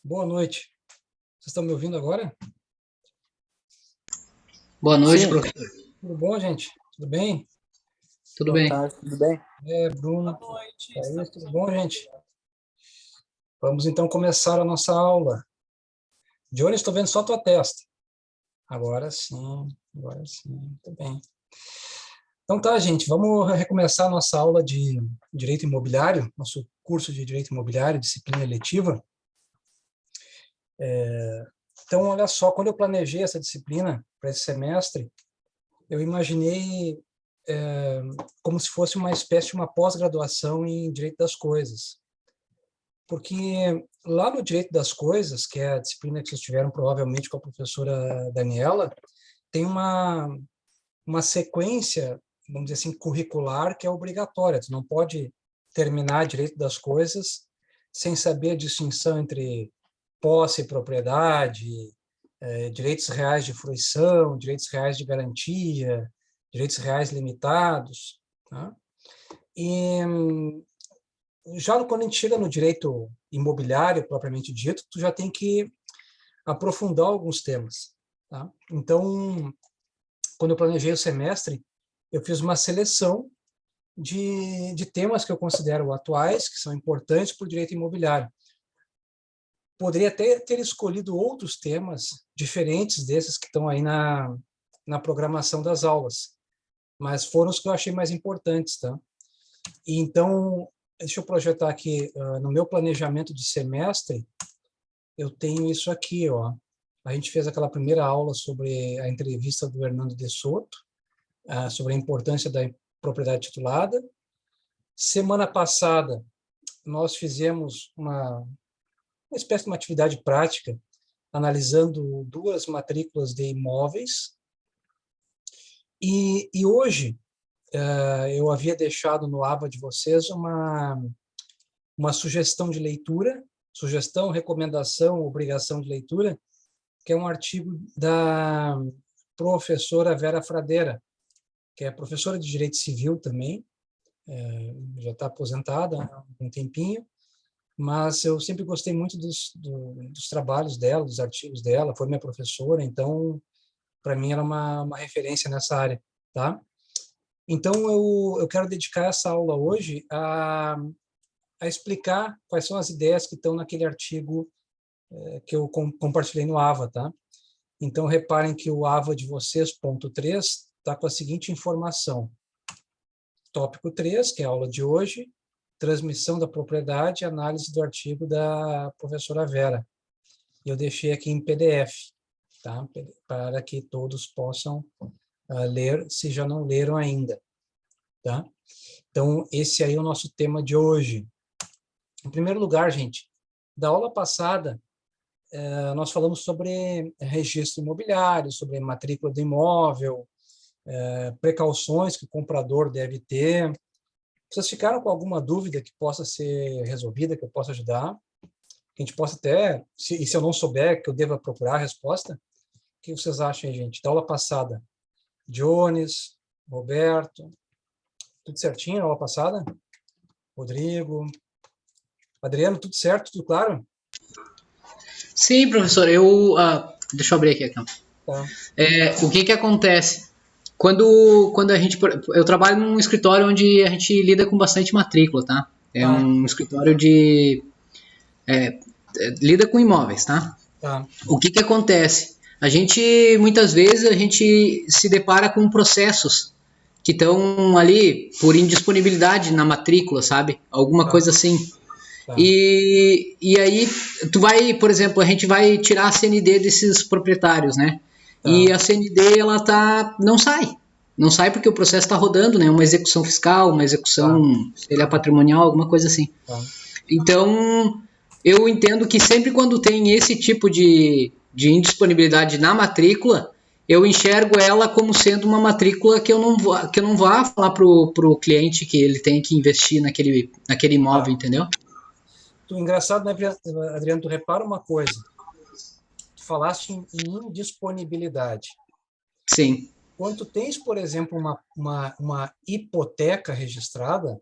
Boa noite. Vocês estão me ouvindo agora? Boa noite, Sim, professor. Tudo bom, gente? Tudo bem? Tudo boa bem? tarde, tudo bem? Bruno. Thaís, tudo bom, gente? Vamos então começar a nossa aula. Johnny, estou vendo só a tua testa. Agora sim, muito bem. Então tá, gente, vamos recomeçar a nossa aula de Direito Imobiliário, nosso curso de Direito Imobiliário, disciplina eletiva. Então, olha só, quando eu planejei essa disciplina para esse semestre, eu imaginei como se fosse uma espécie de uma pós-graduação em Direito das Coisas. Porque lá no Direito das Coisas, que é a disciplina que vocês tiveram provavelmente com a professora Daniela, tem uma sequência, vamos dizer assim, curricular que é obrigatória. Tu não pode terminar Direito das Coisas sem saber a distinção entre posse e propriedade, direitos reais de fruição, direitos reais de garantia, direitos reais limitados. Tá? E já quando a gente chega no direito imobiliário, propriamente dito, tu já tem que aprofundar alguns temas. Tá? Então, quando eu planejei o semestre, eu fiz uma seleção de temas que eu considero atuais, que são importantes para o direito imobiliário. Poderia até ter escolhido outros temas diferentes desses que estão aí na programação das aulas, mas foram os que eu achei mais importantes, tá? E então, deixa eu projetar aqui, no meu planejamento de semestre, eu tenho isso aqui, ó. A gente fez aquela primeira aula sobre a entrevista do Hernando de Soto, sobre a importância da propriedade titulada. Semana passada, nós fizemos uma espécie de uma atividade prática, analisando duas matrículas de imóveis. E hoje, eu havia deixado no aba de vocês uma sugestão de leitura, sugestão, recomendação, obrigação de leitura, que é um artigo da professora Vera Fradeira, que é professora de Direito Civil também, já está aposentada há um tempinho, mas eu sempre gostei muito dos trabalhos dela, dos artigos dela, foi minha professora, então, para mim, era uma referência nessa área, tá? Então, eu quero dedicar essa aula hoje a explicar quais são as ideias que estão naquele artigo que eu compartilhei no AVA, tá? Então, reparem que o AVA de vocês, ponto 3, está com a seguinte informação. Tópico 3, que é a aula de hoje, transmissão da propriedade e análise do artigo da professora Vera. Eu deixei aqui em PDF, tá? Para que todos possam ler, se já não leram ainda, tá? Então, esse aí é o nosso tema de hoje. Em primeiro lugar, gente, da aula passada, nós falamos sobre registro imobiliário, sobre matrícula do imóvel, precauções que o comprador deve ter. Vocês ficaram com alguma dúvida que possa ser resolvida, que eu possa ajudar? Que a gente possa até, se eu não souber, que eu deva procurar a resposta? O que vocês acham, gente? Da aula passada, Jones, Roberto, tudo certinho na aula passada? Rodrigo, Adriano, tudo certo? Tudo claro? Sim, professor, deixa eu abrir aqui. Tá. O que acontece? Quando a gente... Eu trabalho num escritório onde a gente lida com bastante matrícula, tá? É Tá, um escritório de... lida com imóveis, tá? tá, O que acontece? Muitas vezes, a gente se depara com processos que estão ali por indisponibilidade na matrícula, sabe? Alguma tá, coisa assim. tá, E aí, por exemplo, a gente vai tirar a CND desses proprietários, né? E tá, a CND, não sai porque o processo está rodando, né? Uma execução fiscal, uma execução, tá, sei lá, patrimonial, alguma coisa assim. tá. Então, eu entendo que sempre quando tem esse tipo de indisponibilidade na matrícula, eu enxergo ela como sendo uma matrícula que eu não vá falar pro cliente que ele tem que investir naquele imóvel, Tá. entendeu? Engraçado, né, Adriano? Tu repara uma coisa. Tu falaste em indisponibilidade. Sim. Quando tu tens, por exemplo, uma hipoteca registrada,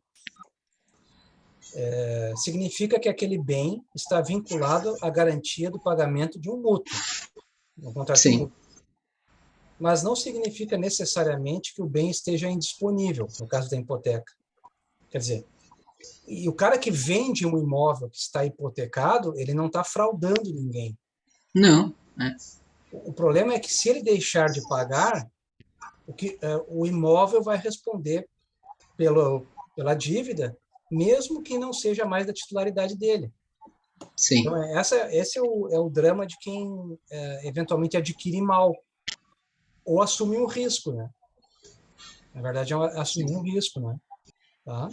significa que aquele bem está vinculado à garantia do pagamento de um mútuo, um contrato de Sim. mútuo. Mas não significa necessariamente que o bem esteja indisponível, no caso da hipoteca. Quer dizer, e o cara que vende um imóvel que está hipotecado, ele não está fraudando ninguém. Não. O problema é que se ele deixar de pagar, o imóvel vai responder pela dívida, mesmo que não seja mais da titularidade dele. Sim. Então, esse é o drama de quem eventualmente adquire mal ou assume um risco, né? Na verdade, é assumir um risco, né? Tá?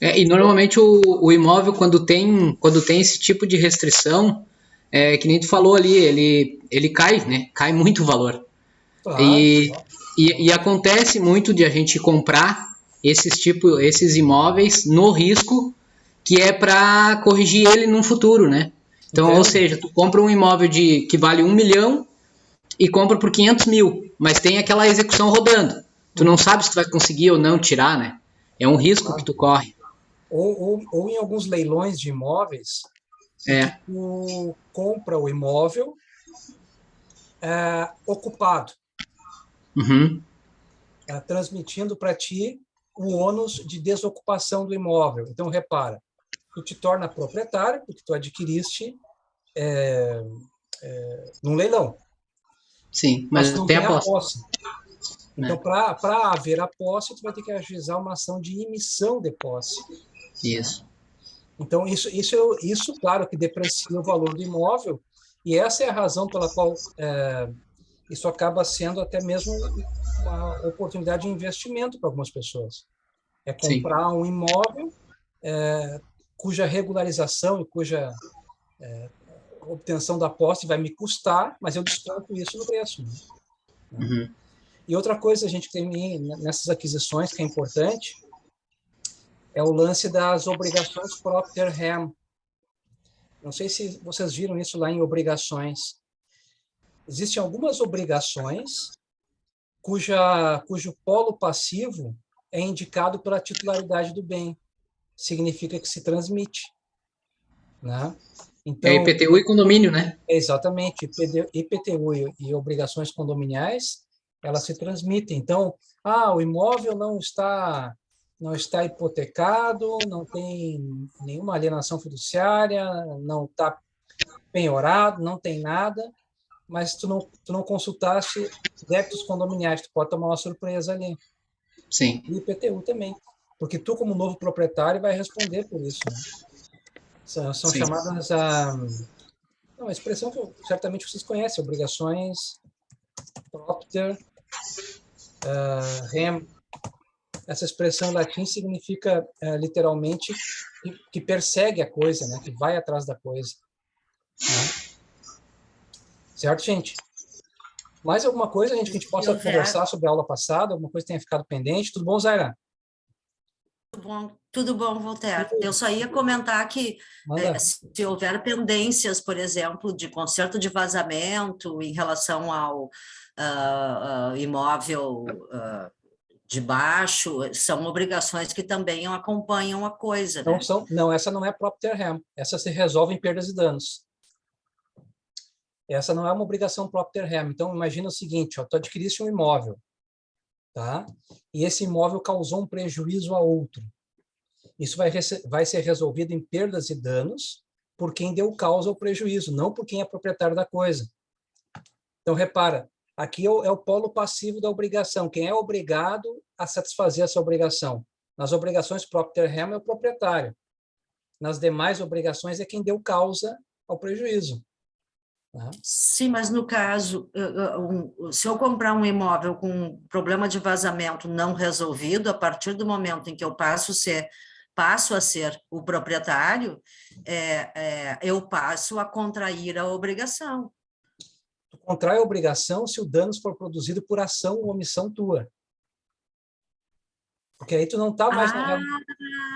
E normalmente o imóvel, quando tem esse tipo de restrição, que nem tu falou ali, ele cai, né? Cai muito o valor. Claro. E acontece muito de a gente comprar esses imóveis no risco, que é para corrigir ele no futuro, né? Então, Entendo. ou seja, tu compra um imóvel que vale 1 milhão e compra por 500 mil, mas tem aquela execução rodando. Tu não sabe se tu vai conseguir ou não tirar, né? É um risco que tu corre. Ou em alguns leilões de imóveis, que tu compra o imóvel ocupado, Uhum. transmitindo para ti o ônus de desocupação do imóvel. Então, repara, tu te torna proprietário, porque tu adquiriste num leilão. Sim, Mas mas não tem tem a a posse. posse. Então, Né? para haver a posse, tu vai ter que ajuizar uma ação de emissão de posse. Isso. Né? Então, isso, claro, que deprecia o valor do imóvel, e essa é a razão pela qual isso acaba sendo até mesmo uma oportunidade de investimento para algumas pessoas. É comprar um imóvel cuja regularização e cuja obtenção da posse vai me custar, mas eu desconto isso no preço. Né? Uhum. E outra coisa, a gente tem nessas aquisições que é importante, é o lance das obrigações Procter Ham. Não sei se vocês viram isso lá em obrigações. Existem algumas obrigações cujo polo passivo é indicado pela titularidade do bem. Significa que se transmite. Né? É Então, IPTU e condomínio, né? exatamente, IPTU e obrigações condominiais, elas se transmitem. Então, o imóvel não está hipotecado, não tem nenhuma alienação fiduciária, não está penhorado, não tem nada, mas tu não consultaste débitos condominiais, tu pode tomar uma surpresa ali. Sim. E IPTU também, porque tu, como novo proprietário, vai responder por isso. Né? São chamadas uma expressão que certamente vocês conhecem, obrigações propter rem. Essa expressão em latim significa literalmente que persegue a coisa, né? Que vai atrás da coisa. Né? Certo, gente? Mais alguma coisa, gente, que a gente possa conversar sobre a aula passada? Alguma coisa que tenha ficado pendente? Tudo bom, Zaira? Tudo bom, Voltaire. Eu só ia comentar que se houver pendências, por exemplo, de conserto de vazamento em relação ao imóvel de baixo, são obrigações que também acompanham a coisa. Não, né? não, essa não é Propter Rem. Essa se resolve em perdas e danos. Essa não é uma obrigação Propter Rem. Então, imagina o seguinte, tu adquiriste um imóvel, tá? E esse imóvel causou um prejuízo a outro. Isso vai ser resolvido em perdas e danos por quem deu causa ao prejuízo, não por quem é proprietário da coisa. Então, repara, aqui é o polo passivo da obrigação. Quem é obrigado a satisfazer essa obrigação? Nas obrigações Propter Rem é o proprietário. Nas demais obrigações é quem deu causa ao prejuízo. Sim, mas no caso, se eu comprar um imóvel com problema de vazamento não resolvido, a partir do momento em que eu passo a ser o proprietário, eu passo a contrair a obrigação. Tu contrai a obrigação se o dano for produzido por ação ou omissão tua. Porque aí tu não está mais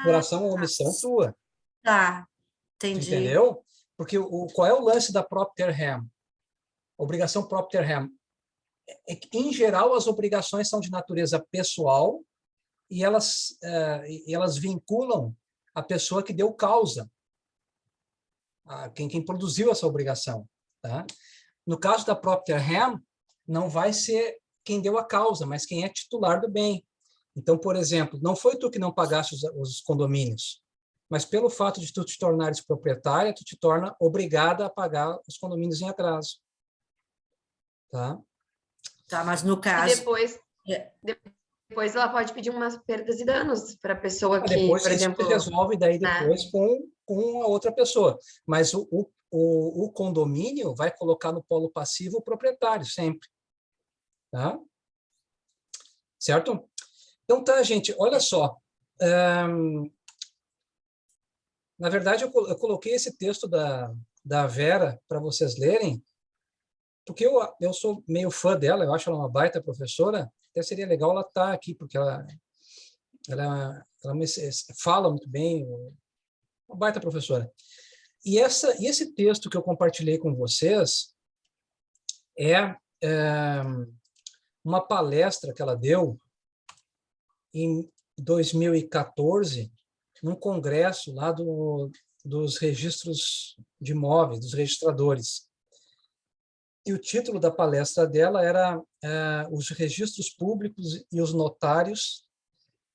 por ação ou omissão tua. Tá, entendi. Tu entendeu? Porque qual é o lance da Propter Rem? Obrigação Propter Rem. Em geral, as obrigações são de natureza pessoal e elas vinculam a pessoa que deu causa, quem produziu essa obrigação. Tá? No caso da Procter Ham, não vai ser quem deu a causa, mas quem é titular do bem. Então, por exemplo, não foi tu que não pagaste os condomínios, mas pelo fato de tu te tornares proprietária, tu te torna obrigada a pagar os condomínios em atraso. Tá? Tá, mas no E caso... depois ela pode pedir umas perdas e danos para a pessoa que, Depois por isso exemplo... se resolve daí depois com a outra pessoa. Mas o condomínio vai colocar no polo passivo o proprietário, sempre. Tá? Certo? Então tá, gente, olha só. Na verdade, eu coloquei esse texto da Vera para vocês lerem, porque eu sou meio fã dela, eu acho ela uma baita professora, até seria legal ela estar aqui, porque ela fala muito bem, uma baita professora. E esse texto que eu compartilhei com vocês é uma palestra que ela deu em 2014, num congresso lá dos registros de imóveis, dos registradores. E o título da palestra dela era Os registros públicos e os notários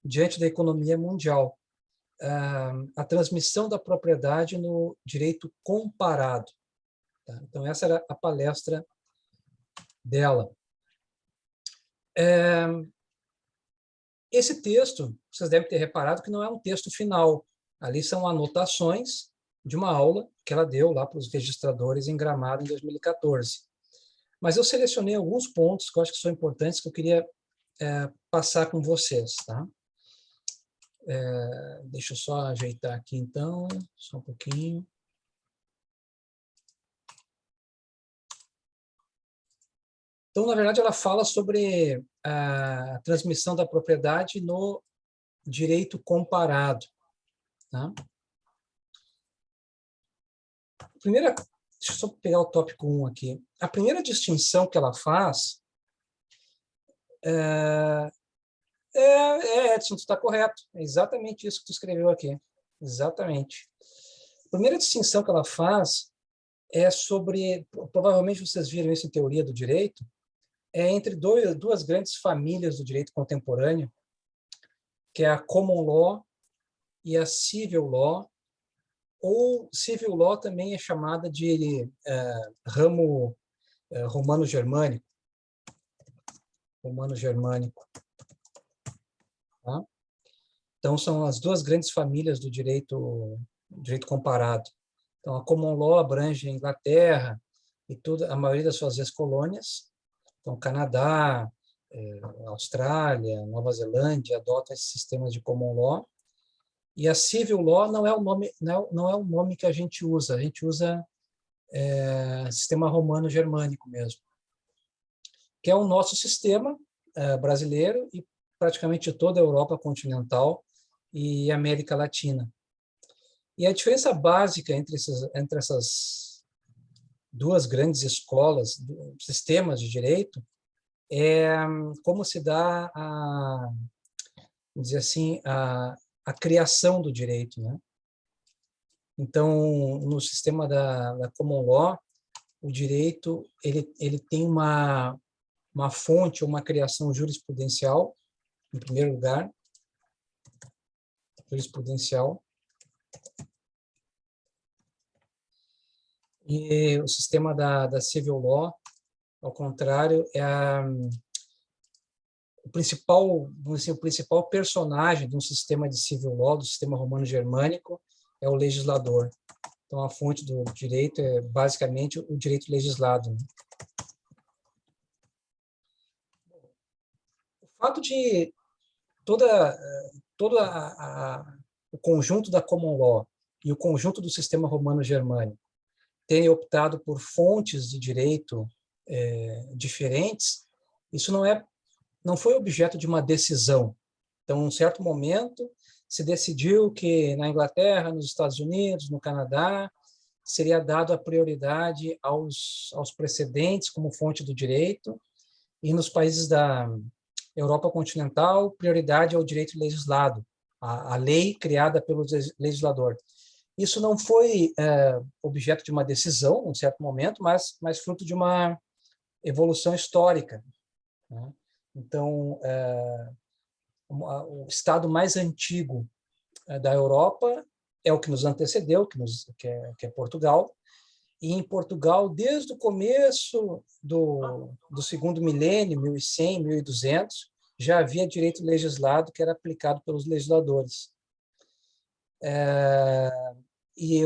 diante da economia mundial. A transmissão da propriedade no direito comparado. Tá? Então, essa era a palestra dela. Esse texto, vocês devem ter reparado que não é um texto final. Ali são anotações de uma aula que ela deu lá para os registradores em Gramado em 2014. Mas eu selecionei alguns pontos que eu acho que são importantes, que eu queria passar com vocês. Tá? Deixa eu só ajeitar aqui, então, só um pouquinho. Então, na verdade, ela fala sobre a transmissão da propriedade no direito comparado. Tá? Deixa eu só pegar o tópico 1 aqui. A primeira distinção que ela faz Edson, tu está correto. É exatamente isso que tu escreveu aqui. Exatamente. A primeira distinção que ela faz é sobre, provavelmente vocês viram isso em teoria do direito, é entre duas grandes famílias do direito contemporâneo, que é a Common Law e a Civil Law, ou Civil Law também é chamada de ramo romano-germânico. Romano-germânico. Tá? Então, são as duas grandes famílias do direito comparado. Então, a Common Law abrange a Inglaterra e a maioria das suas ex-colônias. Então, Canadá, Austrália, Nova Zelândia adotam esses sistemas de Common Law. E a Civil Law não é o nome que a gente usa sistema romano-germânico mesmo, que é o nosso sistema brasileiro e praticamente toda a Europa continental e América Latina. E a diferença básica entre essas duas grandes escolas, sistemas de direito, é como se dá vamos dizer assim, a criação do direito, né? Então, no sistema da Common Law, o direito ele tem uma fonte, uma criação jurisprudencial, em primeiro lugar, jurisprudencial. E o sistema da Civil Law, ao contrário, o principal personagem de um sistema de Civil Law, do sistema romano-germânico, é o legislador. Então, a fonte do direito é basicamente o direito legislado. Né? O fato de o conjunto da Common Law e o conjunto do sistema romano-germânico terem optado por fontes de direito diferentes, isso não foi objeto de uma decisão. Então, em um certo momento, se decidiu que na Inglaterra, nos Estados Unidos, no Canadá, seria dado a prioridade aos precedentes como fonte do direito, e nos países da Europa continental, prioridade ao direito legislado, a lei criada pelo legislador. Isso não foi objeto de uma decisão, em certo momento, mas fruto de uma evolução histórica, né? Então, o estado mais antigo da Europa é o que nos antecedeu, que é Portugal. E em Portugal, desde o começo do segundo milênio, 1100, 1200, já havia direito legislado que era aplicado pelos legisladores. E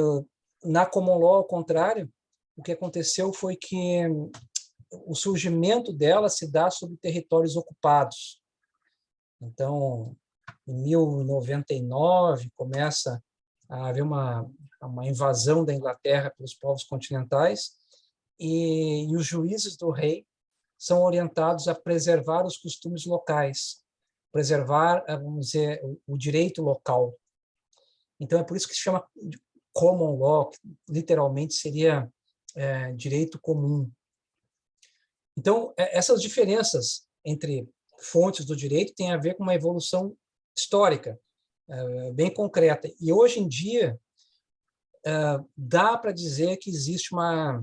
na Common Law, ao contrário, o que aconteceu foi que o surgimento dela se dá sobre territórios ocupados. Então, em 1099, começa a haver uma invasão da Inglaterra pelos povos continentais, e os juízes do rei são orientados a preservar os costumes locais, preservar, vamos dizer, o direito local. Então, é por isso que se chama common law, que literalmente seria direito comum. Então, essas diferenças entre fontes do direito têm a ver com uma evolução histórica, bem concreta. E, hoje em dia, dá para dizer que existe uma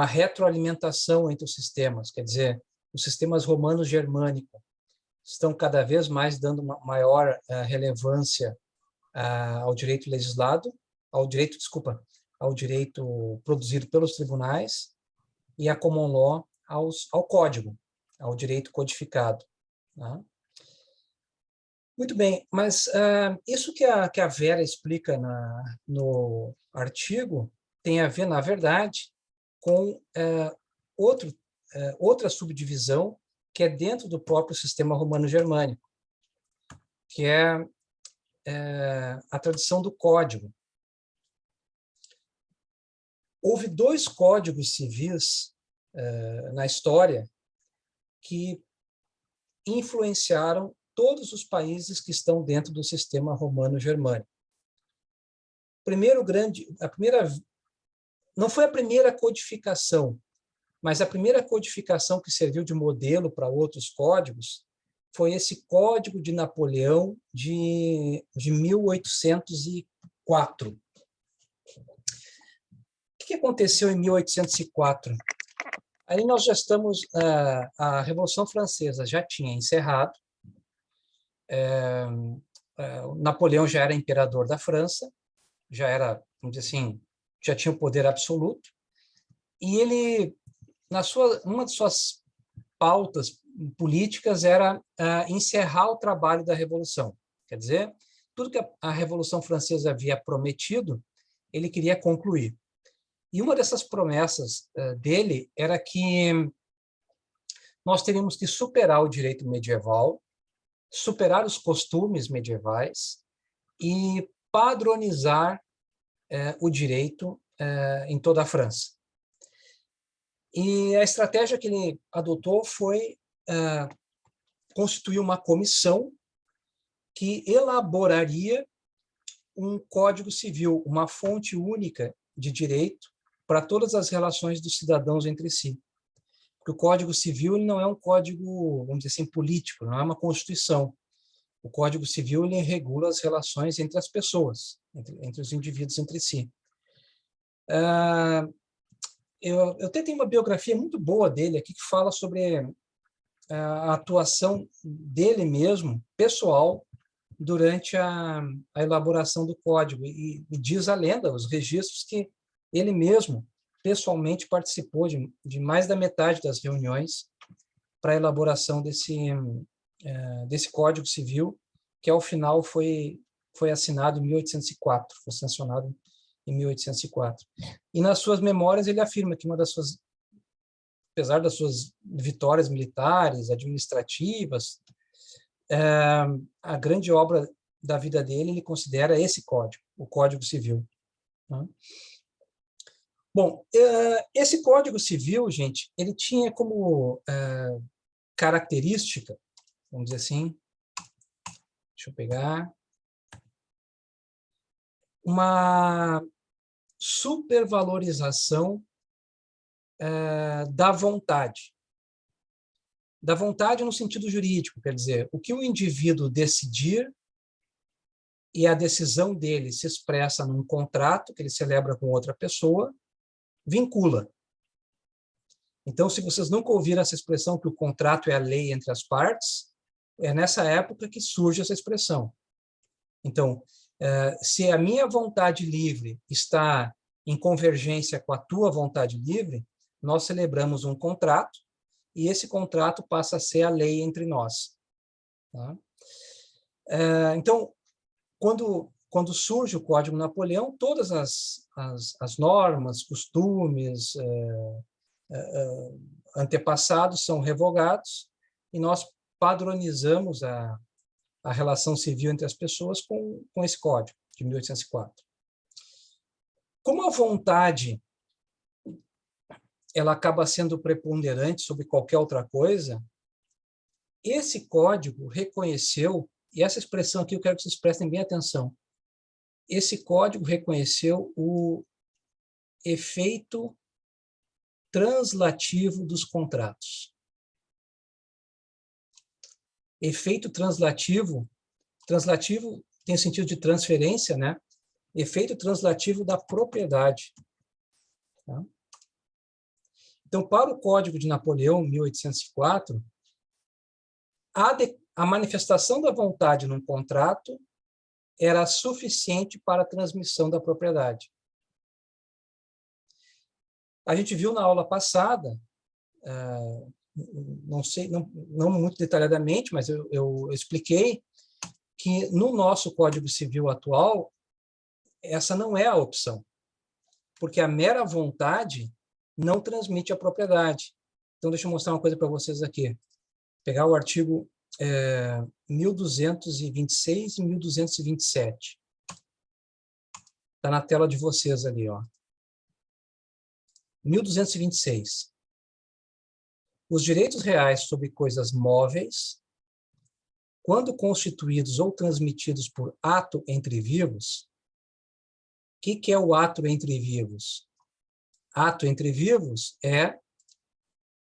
retroalimentação entre os sistemas, quer dizer, os sistemas romano-germânico estão cada vez mais dando uma maior relevância ao direito legislado, ao direito produzido pelos tribunais, e a common law ao código, ao direito codificado, né? Muito bem, mas isso que a Vera explica no artigo tem a ver, na verdade, com outra subdivisão que é dentro do próprio sistema romano-germânico, que é a tradição do código. Houve 2 códigos civis na história que influenciaram todos os países que estão dentro do sistema romano-germânico. Não foi a primeira codificação, mas a primeira codificação que serviu de modelo para outros códigos foi esse Código de Napoleão de 1804. O que aconteceu em 1804? Aí nós já estamos, a Revolução Francesa já tinha encerrado, Napoleão já era imperador da França, já era, vamos dizer assim, já tinha o poder absoluto, e ele, uma de suas pautas políticas era encerrar o trabalho da Revolução. Quer dizer, tudo que a Revolução Francesa havia prometido, ele queria concluir. E uma dessas promessas dele era que nós teríamos que superar o direito medieval, superar os costumes medievais e padronizar o direito em toda a França. E a estratégia que ele adotou foi constituir uma comissão que elaboraria um código civil, uma fonte única de direito para todas as relações dos cidadãos entre si. Porque o Código Civil ele não é um código, vamos dizer assim, político, não é uma constituição. O Código Civil ele regula as relações entre as pessoas, entre os indivíduos entre si. Eu até tenho uma biografia muito boa dele aqui que fala sobre a atuação dele mesmo, pessoal, durante a elaboração do código. E diz a lenda, os registros, que ele mesmo, pessoalmente, participou de mais da metade das reuniões para a elaboração desse Código Civil, que, ao final, foi assinado em 1804, foi sancionado em 1804. E, nas suas memórias, ele afirma que apesar das suas vitórias militares, administrativas, a grande obra da vida dele, ele considera esse código, o Código Civil. Bom, esse Código Civil, gente, ele tinha como característica, vamos dizer assim, deixa eu pegar, uma supervalorização da vontade. Da vontade no sentido jurídico, quer dizer, o que o indivíduo decidir e a decisão dele se expressa num contrato que ele celebra com outra pessoa, vincula. Então, se vocês nunca ouviram essa expressão que o contrato é a lei entre as partes, é nessa época que surge essa expressão. Então, se a minha vontade livre está em convergência com a tua vontade livre, nós celebramos um contrato e esse contrato passa a ser a lei entre nós. Tá? Então, quando surge o Código Napoleão, todas as normas, costumes, antepassados são revogados e nós padronizamos a relação civil entre as pessoas com esse Código de 1804. Como a vontade ela acaba sendo preponderante sobre qualquer outra coisa, esse Código reconheceu, e essa expressão aqui eu quero que vocês prestem bem atenção, esse Código reconheceu o efeito translativo dos contratos. Efeito translativo tem sentido de transferência, né? Efeito translativo da propriedade. Tá? Então, para o Código de Napoleão, 1804, a manifestação da vontade num contrato era suficiente para a transmissão da propriedade. A gente viu na aula passada, não muito detalhadamente, mas eu expliquei que no nosso Código Civil atual, essa não é a opção, porque a mera vontade não transmite a propriedade. Então, deixa eu mostrar uma coisa para vocês aqui. Pegar o artigo 1226 e 1227. Está na tela de vocês ali, ó. 1226. Os direitos reais sobre coisas móveis, quando constituídos ou transmitidos por ato entre vivos. O que é o ato entre vivos? Ato entre vivos é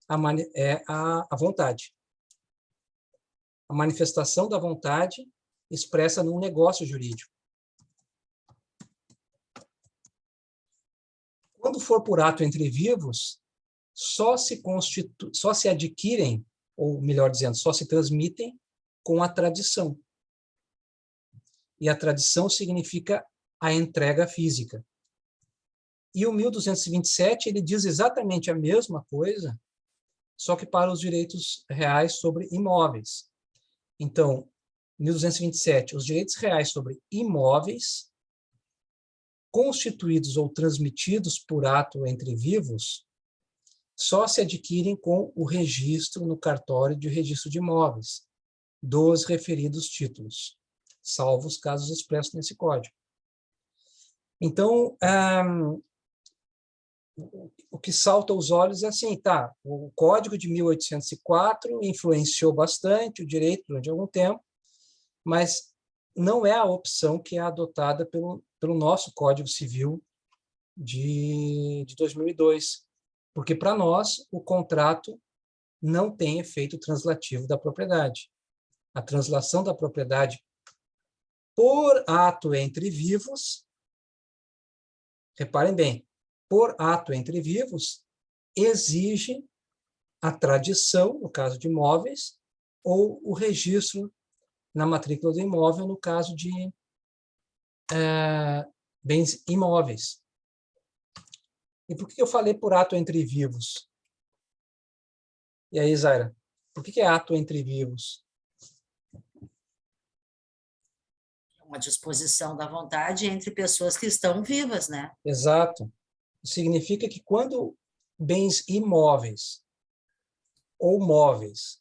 a vontade. A manifestação da vontade expressa num negócio jurídico. Quando for por ato entre vivos, só se adquirem, ou melhor dizendo, só se transmitem com a tradição. E a tradição significa a entrega física. E o 1227, ele diz exatamente a mesma coisa, só que para os direitos reais sobre imóveis. Então, 1227, os direitos reais sobre imóveis constituídos ou transmitidos por ato entre vivos só se adquirem com o registro no cartório de registro de imóveis dos referidos títulos, salvo os casos expressos nesse código. Então, o que salta aos olhos é assim, tá, o Código de 1804 influenciou bastante o direito durante algum tempo, mas não é a opção que é adotada pelo nosso Código Civil de 2002, porque para nós o contrato não tem efeito translativo da propriedade. A translação da propriedade por ato entre vivos, reparem bem, por ato entre vivos, exige a tradição, no caso de imóveis, ou o registro na matrícula do imóvel, no caso de bens imóveis. E por que eu falei por ato entre vivos? E aí, Zaira, por que é ato entre vivos? Uma disposição da vontade entre pessoas que estão vivas, né? Exato. Significa que quando bens imóveis ou móveis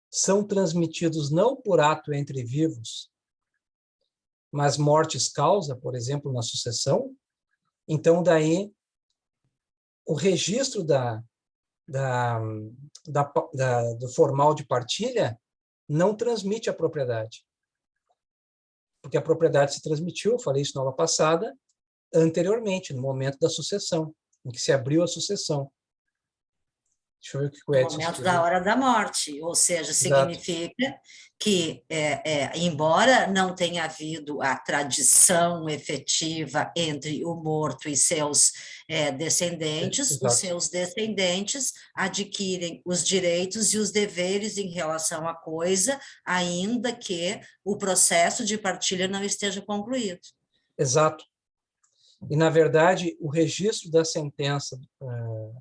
são transmitidos não por ato entre vivos, mas mortis causa, por exemplo, na sucessão, então daí o registro do formal de partilha não transmite a propriedade. Porque a propriedade se transmitiu, eu falei isso na aula passada, anteriormente, no momento da sucessão, em que se abriu a sucessão. Deixa Deixa eu ver o que o No Edson momento escreveu. da hora da morte, ou seja, Exato. significa que, embora não tenha havido a tradição efetiva entre o morto e seus descendentes, os Exato. seus descendentes adquirem os direitos e os deveres em relação à coisa, ainda que o processo de partilha não esteja concluído. Exato. E, na verdade, o registro da sentença, o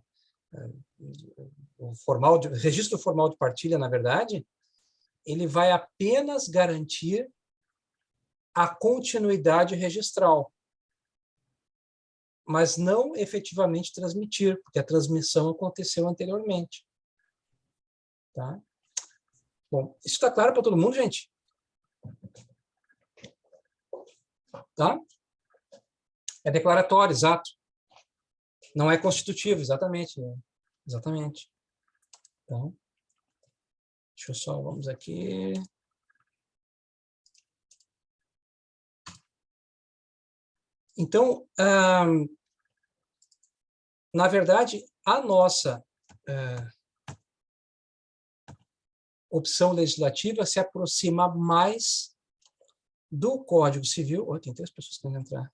registro formal de partilha, na verdade, ele vai apenas garantir a continuidade registral, mas não efetivamente transmitir, porque a transmissão aconteceu anteriormente. Tá? Bom, isso está claro para todo mundo, gente? Tá? É declaratório, exato. Não é constitutivo, exatamente. Exatamente. Então, deixa eu só, vamos aqui. Então, na verdade, a nossa opção legislativa se aproxima mais do Código Civil. Oh, tem 3 pessoas querendo entrar.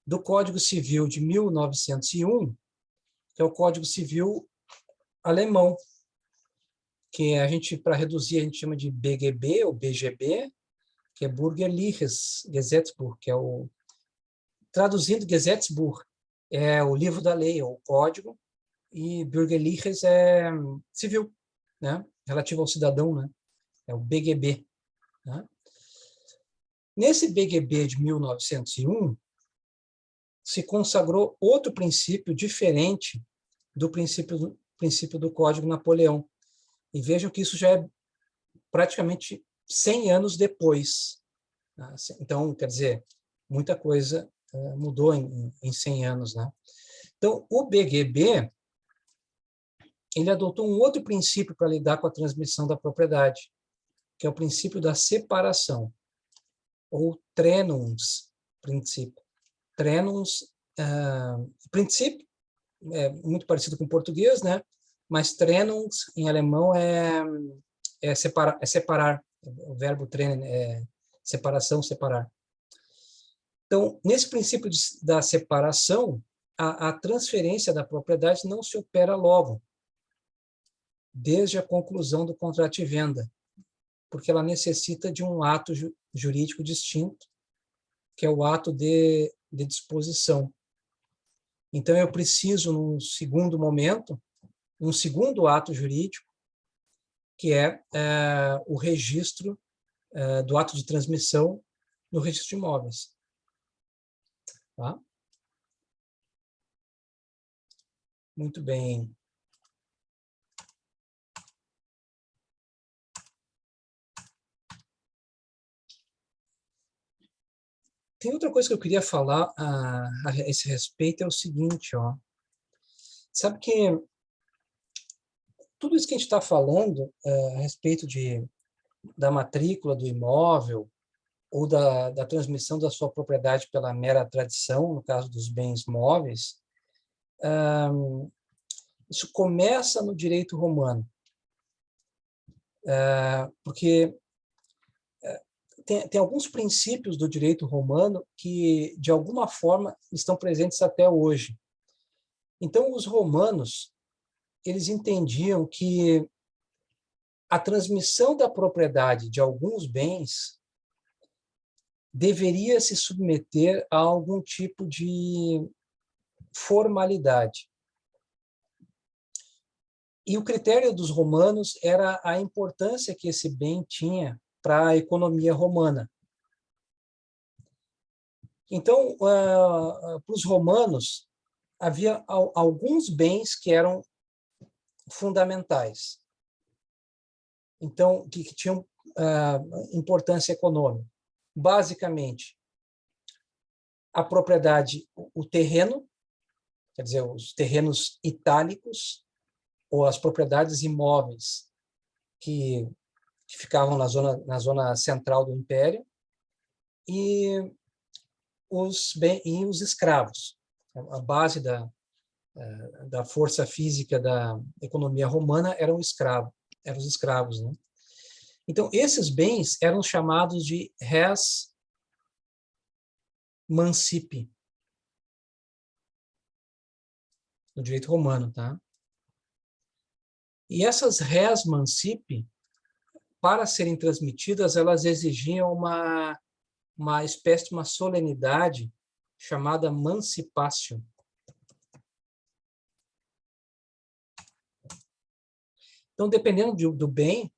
Do Código Civil de 1901, que é o Código Civil alemão, que a gente, para reduzir, a gente chama de BGB ou BGB, que é Bürgerliches Gesetzbuch, que é o, traduzindo Gesetzbuch, é o livro da lei, ou o código, e Bürgerliches é civil, né? Relativo ao cidadão, né? É o BGB. Né? Nesse BGB de 1901, se consagrou outro princípio diferente do princípio do Código Napoleão. E vejam que isso já é praticamente 100 anos depois. Então, quer dizer, muita coisa mudou em 100 anos. Né? Então, o BGB, ele adotou um outro princípio para lidar com a transmissão da propriedade, que é o princípio da separação, ou Trennungsprincípio. Princípio é muito parecido com o português, né? Mas Trennungs, em alemão, é separar. O verbo trennen é separação, separar. Então, nesse princípio da separação, a transferência da propriedade não se opera logo, desde a conclusão do contrato de venda, porque ela necessita de um ato jurídico distinto, que é o ato de disposição. Então, eu preciso, num segundo momento, um segundo ato jurídico, que é o registro do ato de transmissão no registro de imóveis. Tá? Muito bem. Tem outra coisa que eu queria falar a esse respeito, é o seguinte, ó. Sabe que tudo isso que a gente está falando a respeito da matrícula do imóvel ou da transmissão da sua propriedade pela mera tradição, no caso dos bens móveis, isso começa no direito romano, porque tem alguns princípios do direito romano que, de alguma forma, estão presentes até hoje. Então, os romanos, eles entendiam que a transmissão da propriedade de alguns bens deveria se submeter a algum tipo de formalidade. E o critério dos romanos era a importância que esse bem tinha para a economia romana. Então, para os romanos, havia alguns bens que eram fundamentais. Então, que tinham importância econômica. Basicamente, a propriedade, o terreno, quer dizer, os terrenos itálicos, ou as propriedades imóveis que ficavam na zona central do Império, e os escravos. A base da força física da economia romana eram os escravos, né? Então, esses bens eram chamados de res mancipi, no direito romano, tá? E essas res mancipi, para serem transmitidas, elas exigiam uma espécie de uma solenidade chamada mancipatio. Então, dependendo do bem,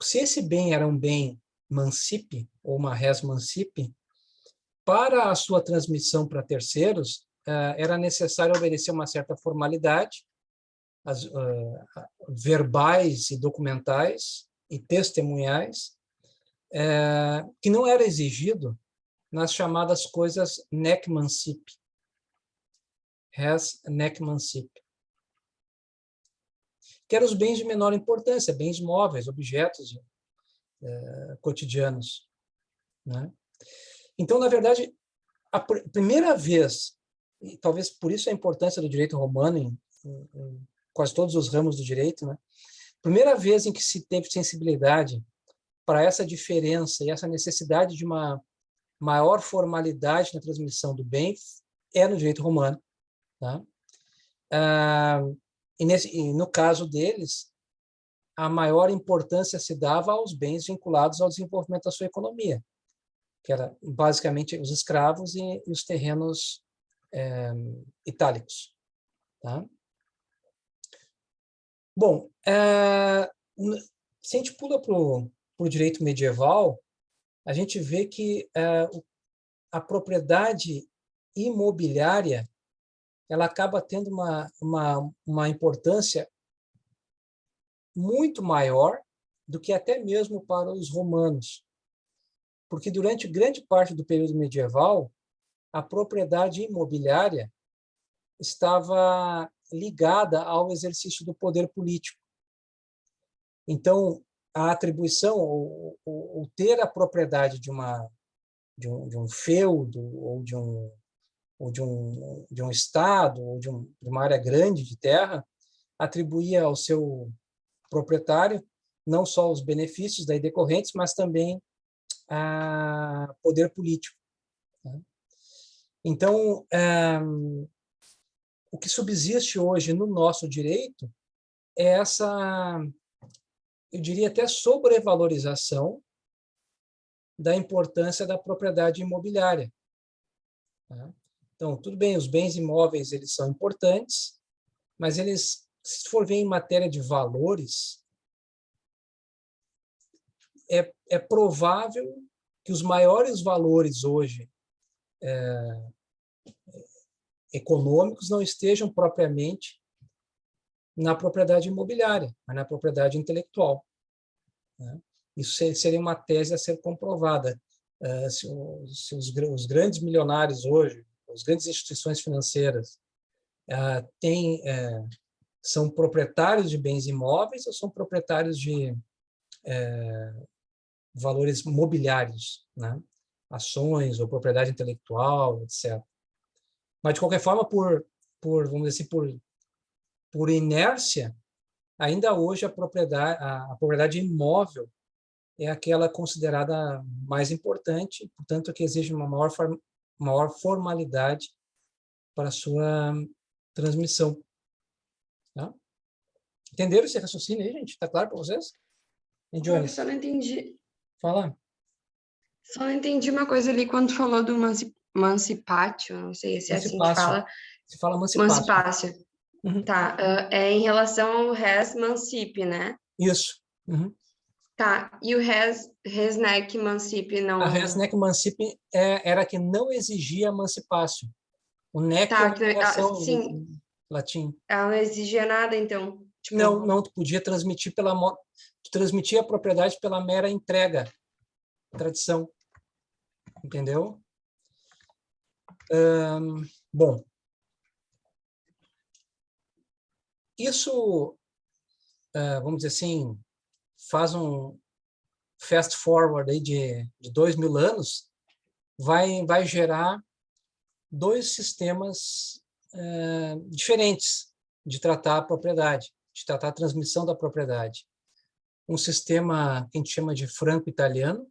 se esse bem era um bem mancipi, ou uma res mancipi, para a sua transmissão para terceiros, era necessário obedecer uma certa formalidade, verbais e documentais e testemunhais, que não era exigido nas chamadas coisas nec mancipi, res nec mancipi, que eram os bens de menor importância, bens móveis, objetos cotidianos, né? Então, na verdade, a primeira vez, e talvez por isso a importância do direito romano em quase todos os ramos do direito, né? Primeira vez em que se teve sensibilidade para essa diferença e essa necessidade de uma maior formalidade na transmissão do bem é no direito romano, tá? E no caso deles, a maior importância se dava aos bens vinculados ao desenvolvimento da sua economia, que era basicamente os escravos e os terrenos itálicos, tá? Bom, se a gente pula para o direito medieval, a gente vê que a propriedade imobiliária ela acaba tendo uma importância muito maior do que até mesmo para os romanos, porque durante grande parte do período medieval, a propriedade imobiliária estava ligada ao exercício do poder político. Então, a atribuição, ou ter a propriedade de um feudo, ou de um estado, ou de uma área grande de terra, atribuía ao seu proprietário não só os benefícios daí decorrentes, mas também a poder político, né? Então, o que subsiste hoje no nosso direito é essa, eu diria até sobrevalorização da importância da propriedade imobiliária, tá? Então, tudo bem, os bens imóveis eles são importantes, mas eles, se for ver em matéria de valores, é provável que os maiores valores hoje econômicos não estejam propriamente na propriedade imobiliária, mas na propriedade intelectual, né? Isso seria uma tese a ser comprovada. Se os grandes milionários hoje, as grandes instituições financeiras, são proprietários de bens imóveis ou são proprietários de valores mobiliários, né? Ações ou propriedade intelectual, etc. Mas, de qualquer forma, vamos dizer assim, por inércia, ainda hoje a propriedade imóvel é aquela considerada mais importante, portanto, que exige uma maior formalidade para a sua transmissão. Tá? Entenderam esse raciocínio aí, gente? Está claro para vocês? Eu só não entendi. Fala. Só não entendi uma coisa ali quando falou do mancipatio, não sei se é assim que fala. Se fala mancipatio. Mancipatio. Uhum. Tá, é em relação ao res mancipi, né? Isso. Uhum. Tá, e o res nec mancipi não... A res nec mancipi era que não exigia emancipácio. O nec é uma negação em latim. Ela não exigia nada, então? Tipo... Não, tu podia transmitir tu transmitia a propriedade pela mera entrega, tradição. Entendeu? Bom, isso, vamos dizer assim, faz um fast forward aí de 2.000 anos, vai gerar dois sistemas diferentes de tratar a propriedade, de tratar a transmissão da propriedade. Um sistema que a gente chama de franco-italiano,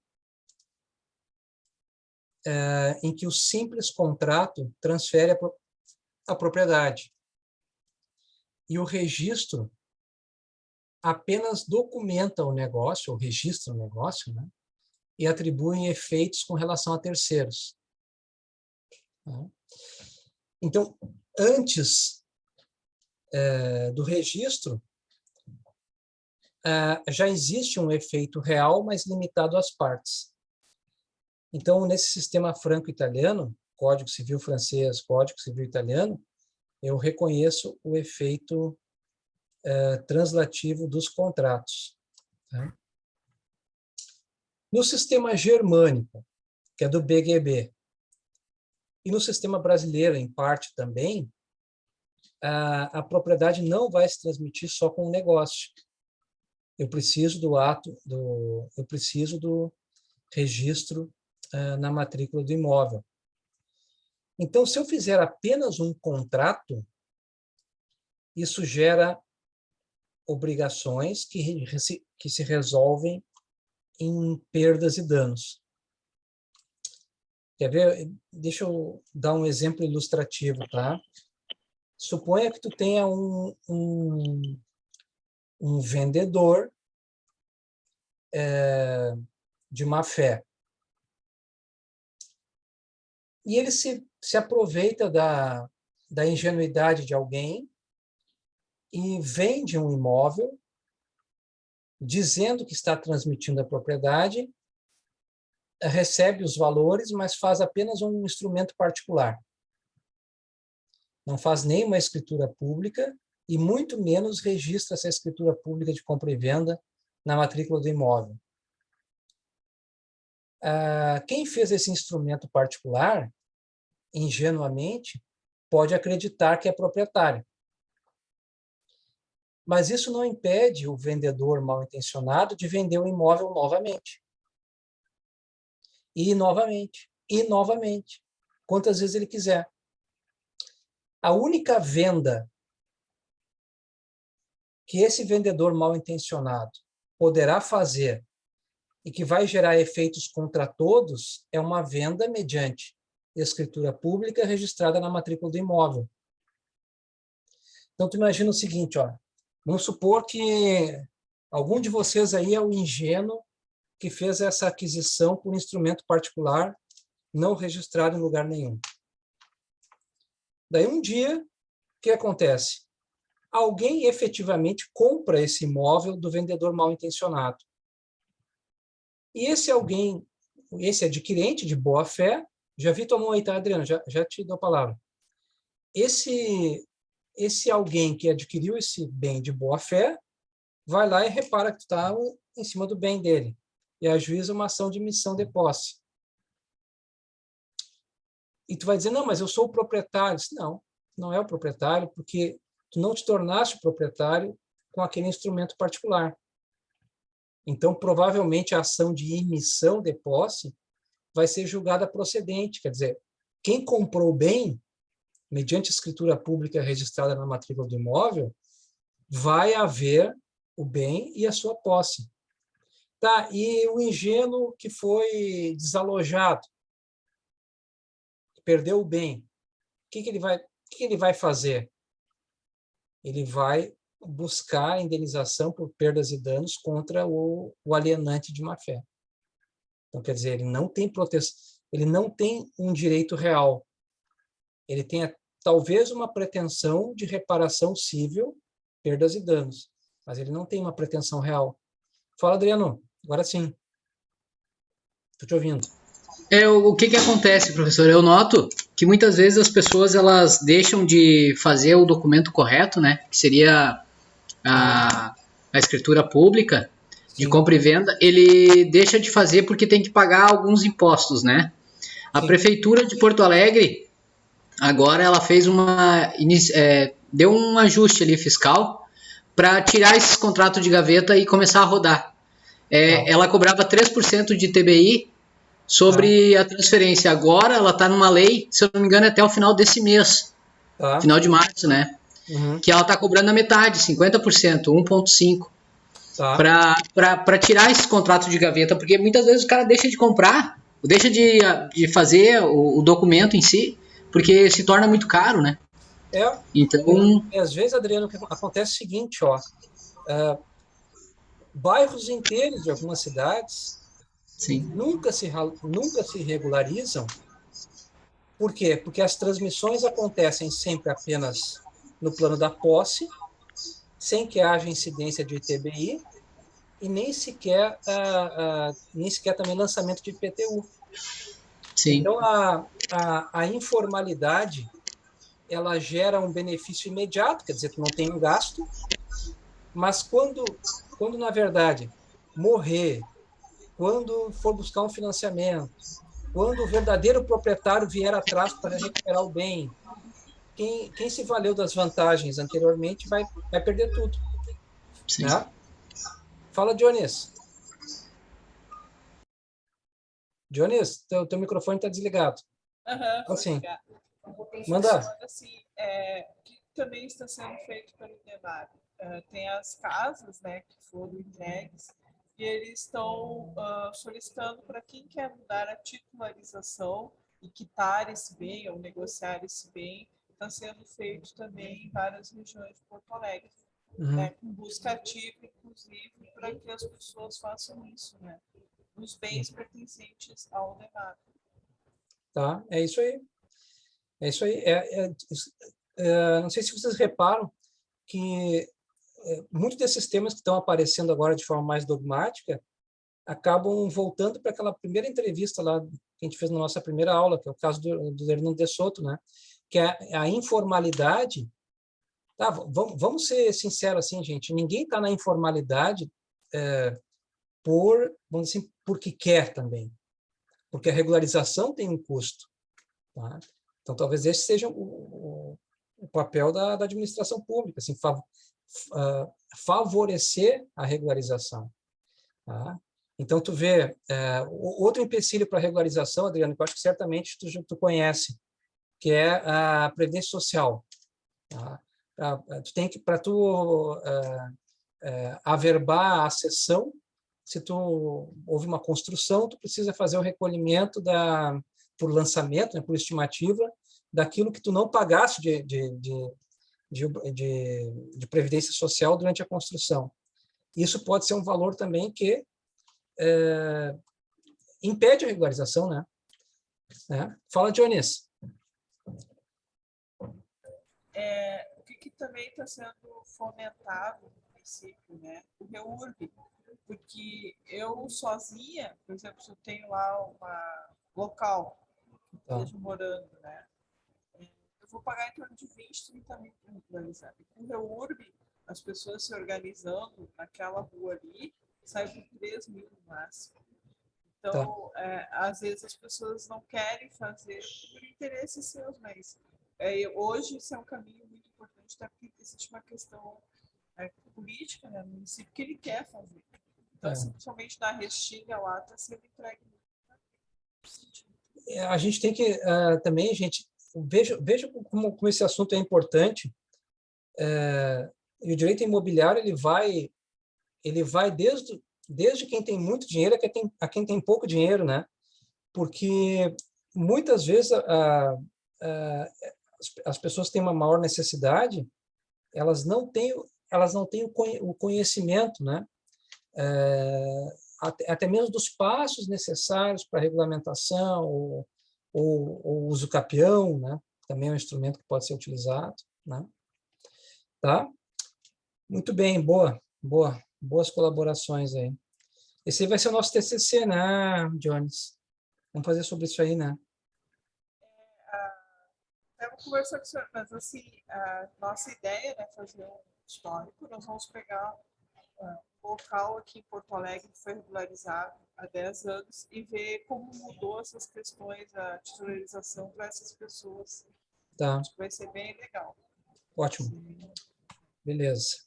em que o simples contrato transfere a propriedade. E o registro apenas documenta o negócio, ou registra o negócio, né? E atribui efeitos com relação a terceiros. Então, antes do registro, já existe um efeito real, mas limitado às partes. Então, nesse sistema franco-italiano, Código Civil francês, Código Civil italiano, eu reconheço o efeito translativo dos contratos. Tá? No sistema germânico, que é do BGB, e no sistema brasileiro, em parte também, a propriedade não vai se transmitir só com o negócio. Eu preciso eu preciso do registro na matrícula do imóvel. Então, se eu fizer apenas um contrato, isso gera obrigações que se resolvem em perdas e danos. Quer ver? Deixa eu dar um exemplo ilustrativo, tá? Suponha que tu tenha um vendedor de má fé. E ele se aproveita da ingenuidade de alguém e vende um imóvel dizendo que está transmitindo a propriedade, recebe os valores, mas faz apenas um instrumento particular. Não faz nem uma escritura pública e muito menos registra essa escritura pública de compra e venda na matrícula do imóvel. Quem fez esse instrumento particular, ingenuamente, pode acreditar que é proprietário. Mas isso não impede o vendedor mal-intencionado de vender o imóvel novamente. E novamente. E novamente. Quantas vezes ele quiser. A única venda que esse vendedor mal-intencionado poderá fazer e que vai gerar efeitos contra todos é uma venda mediante escritura pública registrada na matrícula do imóvel. Então, tu imagina o seguinte, ó, vamos supor que algum de vocês aí é o ingênuo que fez essa aquisição por instrumento particular não registrado em lugar nenhum. Daí um dia, o que acontece? Alguém efetivamente compra esse imóvel do vendedor mal-intencionado. E esse alguém, esse adquirente de boa fé, já vi tua mão aí, tá, Adriano? Já te dou a palavra. Esse alguém que adquiriu esse bem de boa fé, vai lá e repara que tu está em cima do bem dele e ajuiza uma ação de missão de posse. E tu vai dizer, não, mas eu sou o proprietário. Não, não é o proprietário, porque tu não te tornaste proprietário com aquele instrumento particular. Então, provavelmente, a ação de emissão de posse vai ser julgada procedente. Quer dizer, quem comprou o bem, mediante escritura pública registrada na matrícula do imóvel, vai haver o bem e a sua posse. Tá, e o ingênuo que foi desalojado, que perdeu o bem, o que ele vai fazer? Ele vai buscar indenização por perdas e danos contra o alienante de má-fé. Então, quer dizer, ele não tem proteção, ele não tem um direito real. Ele tem talvez uma pretensão de reparação civil, perdas e danos, mas ele não tem uma pretensão real. Fala, Adriano, agora sim. Estou te ouvindo. O que acontece, professor? Eu noto que muitas vezes as pessoas elas deixam de fazer o documento correto, né? Que seria a escritura pública de compra e venda. Ele deixa de fazer porque tem que pagar alguns impostos, né? A Prefeitura de Porto Alegre, agora ela fez deu um ajuste ali fiscal para tirar esses contratos de gaveta e começar a rodar. Ela cobrava 3% de TBI sobre a transferência. Agora ela está numa lei, se eu não me engano, até o final desse mês, Tá. final de março, né? Uhum. Que ela está cobrando a metade, 50%, 1,5%. Tá. Para tirar esses contratos de gaveta, porque muitas vezes o cara deixa de comprar, deixa de fazer o documento em si, porque se torna muito caro, né? É, Então, às vezes, Adriano, o que acontece é o seguinte, ó, bairros inteiros de algumas cidades sim, nunca se regularizam. Por quê? Porque as transmissões acontecem sempre apenas no plano da posse, sem que haja incidência de ITBI e nem sequer também lançamento de IPTU. sim, Então, a informalidade ela gera um benefício imediato, quer dizer, tu não tem um gasto, mas quando na verdade, morrer, quando for buscar um financiamento, quando o verdadeiro proprietário vier atrás para recuperar o bem, quem se valeu das vantagens anteriormente vai perder tudo, sim. né? Fala, Dionis. Dionis, teu microfone está desligado. Assim, manda. Assim, o que também está sendo feito pelo INEMAR? Tem as casas, né, que foram entregues, e eles estão solicitando para quem quer mudar a titularização e quitar esse bem ou negociar esse bem, está sendo feito também em várias regiões de Porto Alegre, né, com busca ativa, inclusive, para que as pessoas façam isso, né, nos bens pertencentes ao INEMAR. Tá, é isso aí. É isso aí. Não sei se vocês reparam que muitos desses temas que estão aparecendo agora de forma mais dogmática acabam voltando para aquela primeira entrevista lá que a gente fez na nossa primeira aula, que é o caso do Hernando de Soto, né? Que é a informalidade. Tá, vamos ser sinceros assim, gente. Ninguém está na informalidade vamos dizer assim, porque quer também. Porque a regularização tem um custo. Tá? Então, talvez esse seja o papel da administração pública, assim, favorecer a regularização. Tá? Então, tu vê, outro empecilho para a regularização, Adriano, que eu acho que certamente tu conhece, que é a Previdência Social. Tá? Tu tem que, para tu averbar a cessão, se tu houve uma construção, tu precisa fazer o recolhimento por lançamento, né, por estimativa, daquilo que tu não pagaste de previdência social durante a construção. Isso pode ser um valor também que impede a regularização, né? Fala, Dionis. O que também está sendo fomentado no município, né? O REURB, porque eu sozinha, por exemplo, se eu tenho lá uma local que esteja morando, né? Eu vou pagar em torno de 20, 30 mil para regularizar. E com o REURB, as pessoas se organizando naquela rua ali, sai por 3 mil no máximo. Então, às vezes as pessoas não querem fazer por interesses seus, mas hoje isso é um caminho muito importante, até porque existe uma questão política, né, no município que ele quer fazer. Então, principalmente na Restinga lá, está sendo entregue muito. A gente tem que também, gente, veja como esse assunto é importante. E o direito imobiliário ele vai desde quem tem muito dinheiro a quem tem pouco dinheiro, né? Porque muitas vezes as pessoas têm uma maior necessidade, elas não têm o conhecimento, né? Até mesmo dos passos necessários para a regulamentação, ou o uso capião, né? Também é um instrumento que pode ser utilizado, né? Tá? Muito bem, boas colaborações aí. Esse vai ser o nosso TCC, né, Jones? Vamos fazer sobre isso aí, né? Eu vou conversar com o senhor, mas assim, a nossa ideia é fazer um histórico. Nós vamos pegar um local aqui em Porto Alegre que foi regularizado há 10 anos e ver como mudou essas questões, a titularização para essas pessoas. Tá. Acho que vai ser bem legal. Ótimo. Sim. Beleza.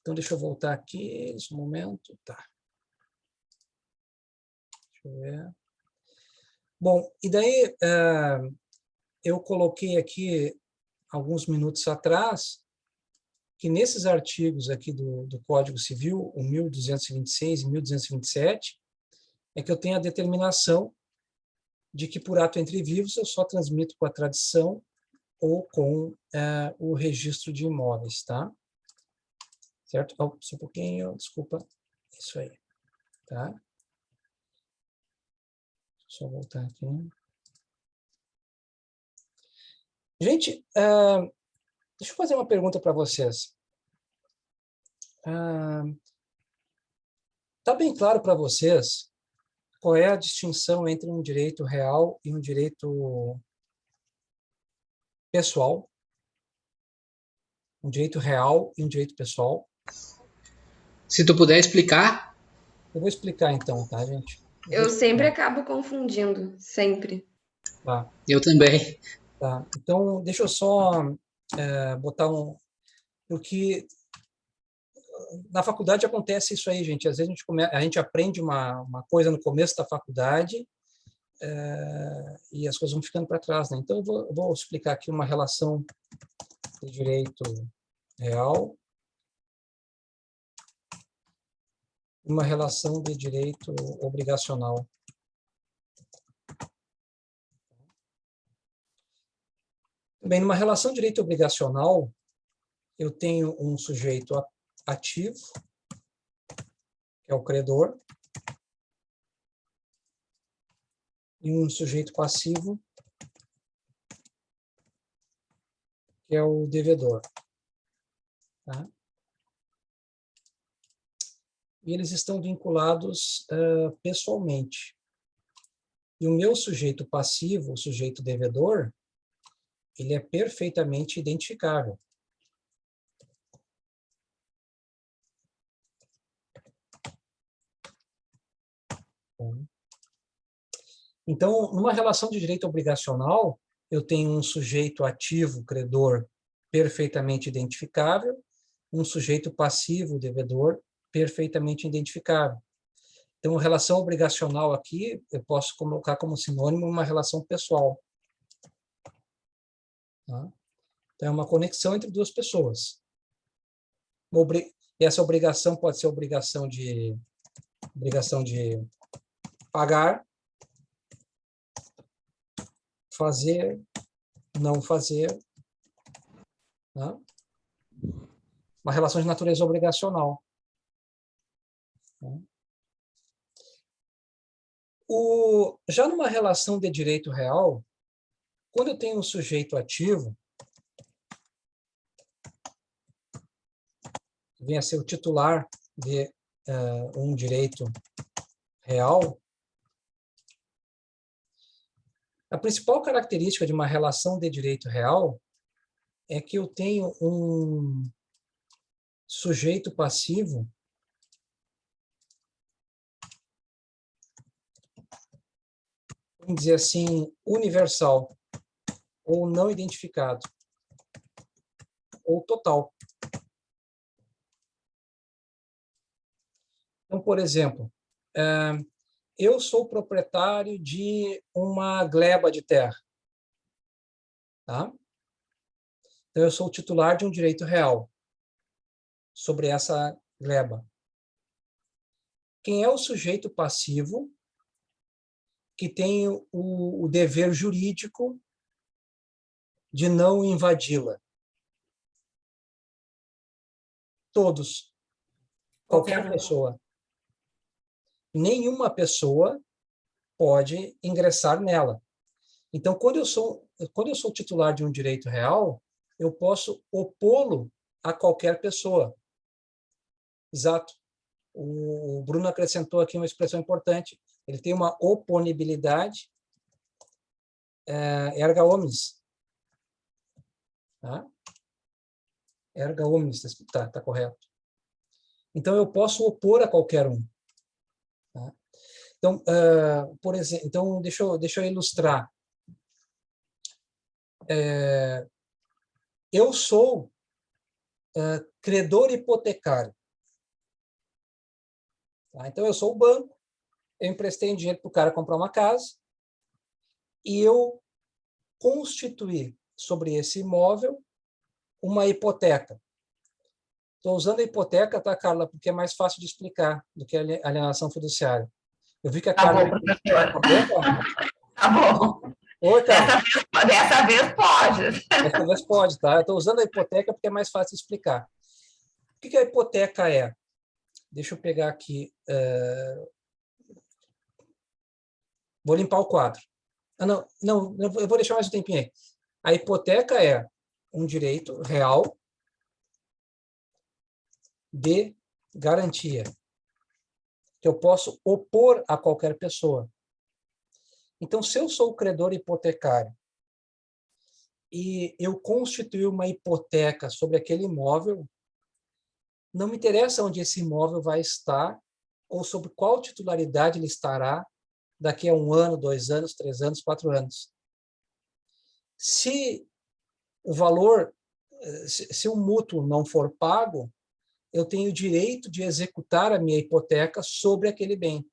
Então, deixa eu voltar aqui nesse momento. Tá. Deixa eu ver. Bom, e daí eu coloquei aqui alguns minutos atrás, que nesses artigos aqui do Código Civil, o 1226 e 1227, é que eu tenho a determinação de que, por ato entre vivos, eu só transmito com a tradição ou com o registro de imóveis, tá? Certo? Oh, só um pouquinho, desculpa. Isso aí, tá? Só voltar aqui. Gente, deixa eu fazer uma pergunta para vocês. Tá bem claro para vocês qual é a distinção entre um direito real e um direito pessoal? Um direito real e um direito pessoal? Se tu puder explicar. Eu vou explicar então, tá, gente? Eu sempre acabo confundindo, sempre. Tá, Eu também. tá. Então, deixa eu só botar porque na faculdade acontece isso aí, gente. Às vezes a gente aprende uma coisa no começo da faculdade e as coisas vão ficando para trás, né? Então, eu vou explicar aqui uma relação de direito real, uma relação de direito obrigacional. Bem, numa relação de direito obrigacional, eu tenho um sujeito ativo, que é o credor, e um sujeito passivo, que é o devedor. Tá? E eles estão vinculados pessoalmente. E o meu sujeito passivo, o sujeito devedor, ele é perfeitamente identificável. Então, numa relação de direito obrigacional, eu tenho um sujeito ativo, credor, perfeitamente identificável, um sujeito passivo, devedor, perfeitamente identificável. Então, a relação obrigacional aqui, eu posso colocar como sinônimo uma relação pessoal. Tá? Então, é uma conexão entre duas pessoas. E essa obrigação pode ser obrigação de pagar, fazer, não fazer. Tá? Uma relação de natureza obrigacional. Tá? Já numa relação de direito real, quando eu tenho um sujeito ativo, que vem a ser o titular de um direito real, a principal característica de uma relação de direito real é que eu tenho um sujeito passivo vamos dizer assim, universal, ou não identificado, ou total. Então, por exemplo, eu sou proprietário de uma gleba de terra. Tá? Então, eu sou o titular de um direito real sobre essa gleba. Quem é o sujeito passivo que tem o dever jurídico de não invadi-la? Todos. Qualquer pessoa. Nenhuma pessoa pode ingressar nela. Então, quando eu sou titular de um direito real, eu posso opô-lo a qualquer pessoa. Exato. O Bruno acrescentou aqui uma expressão importante. Ele tem uma oponibilidade erga omnes. Tá? Erga omnes, tá correto. Então, eu posso opor a qualquer um. Tá? Então, por exemplo, então deixa eu ilustrar. Eu sou credor hipotecário. Tá? Então, eu sou o banco, eu emprestei dinheiro para o cara comprar uma casa e eu constituí sobre esse imóvel uma hipoteca. Estou usando a hipoteca, tá, Carla, porque é mais fácil de explicar do que a alienação fiduciária. Eu vi que a Tá Carla... bom, professor. Tá bom, Carla? Tá bom. Oi, Carla. Dessa vez pode. Dessa vez pode, tá? Eu estou usando a hipoteca porque é mais fácil de explicar. O que a hipoteca é? Deixa eu pegar aqui. Vou limpar o quadro. Não, eu vou deixar mais um tempinho aí. A hipoteca é um direito real de garantia que eu posso opor a qualquer pessoa. Então, se eu sou o credor hipotecário e eu constituir uma hipoteca sobre aquele imóvel, não me interessa onde esse imóvel vai estar ou sobre qual titularidade ele estará daqui a 1 ano, 2 anos, 3 anos, 4 anos. Se o valor, se o mútuo não for pago, eu tenho o direito de executar a minha hipoteca sobre aquele bem.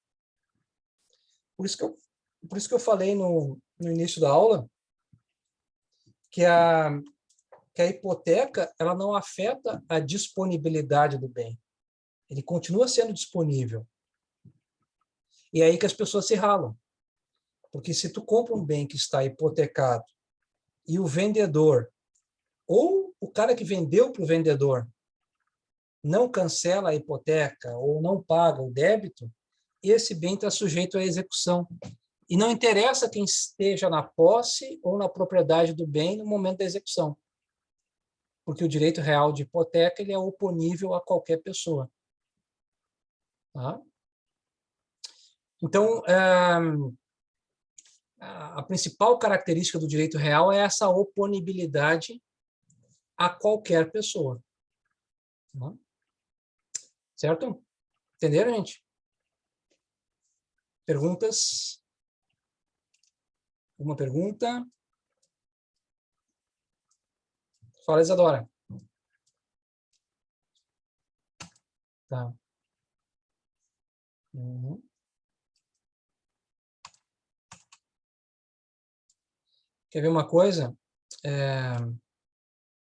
Por isso que eu falei no início da aula que a hipoteca ela não afeta a disponibilidade do bem. Ele continua sendo disponível. E é aí que as pessoas se ralam. Porque se tu compra um bem que está hipotecado e o vendedor, ou o cara que vendeu para o vendedor, não cancela a hipoteca ou não paga o débito, esse bem está sujeito à execução. E não interessa quem esteja na posse ou na propriedade do bem no momento da execução. Porque o direito real de hipoteca ele é oponível a qualquer pessoa. Tá? Então, a principal característica do direito real é essa oponibilidade a qualquer pessoa. Tá? Certo? Entenderam, gente? Perguntas? Uma pergunta? Fala, Isadora. Tá. Uhum. Quer ver uma coisa?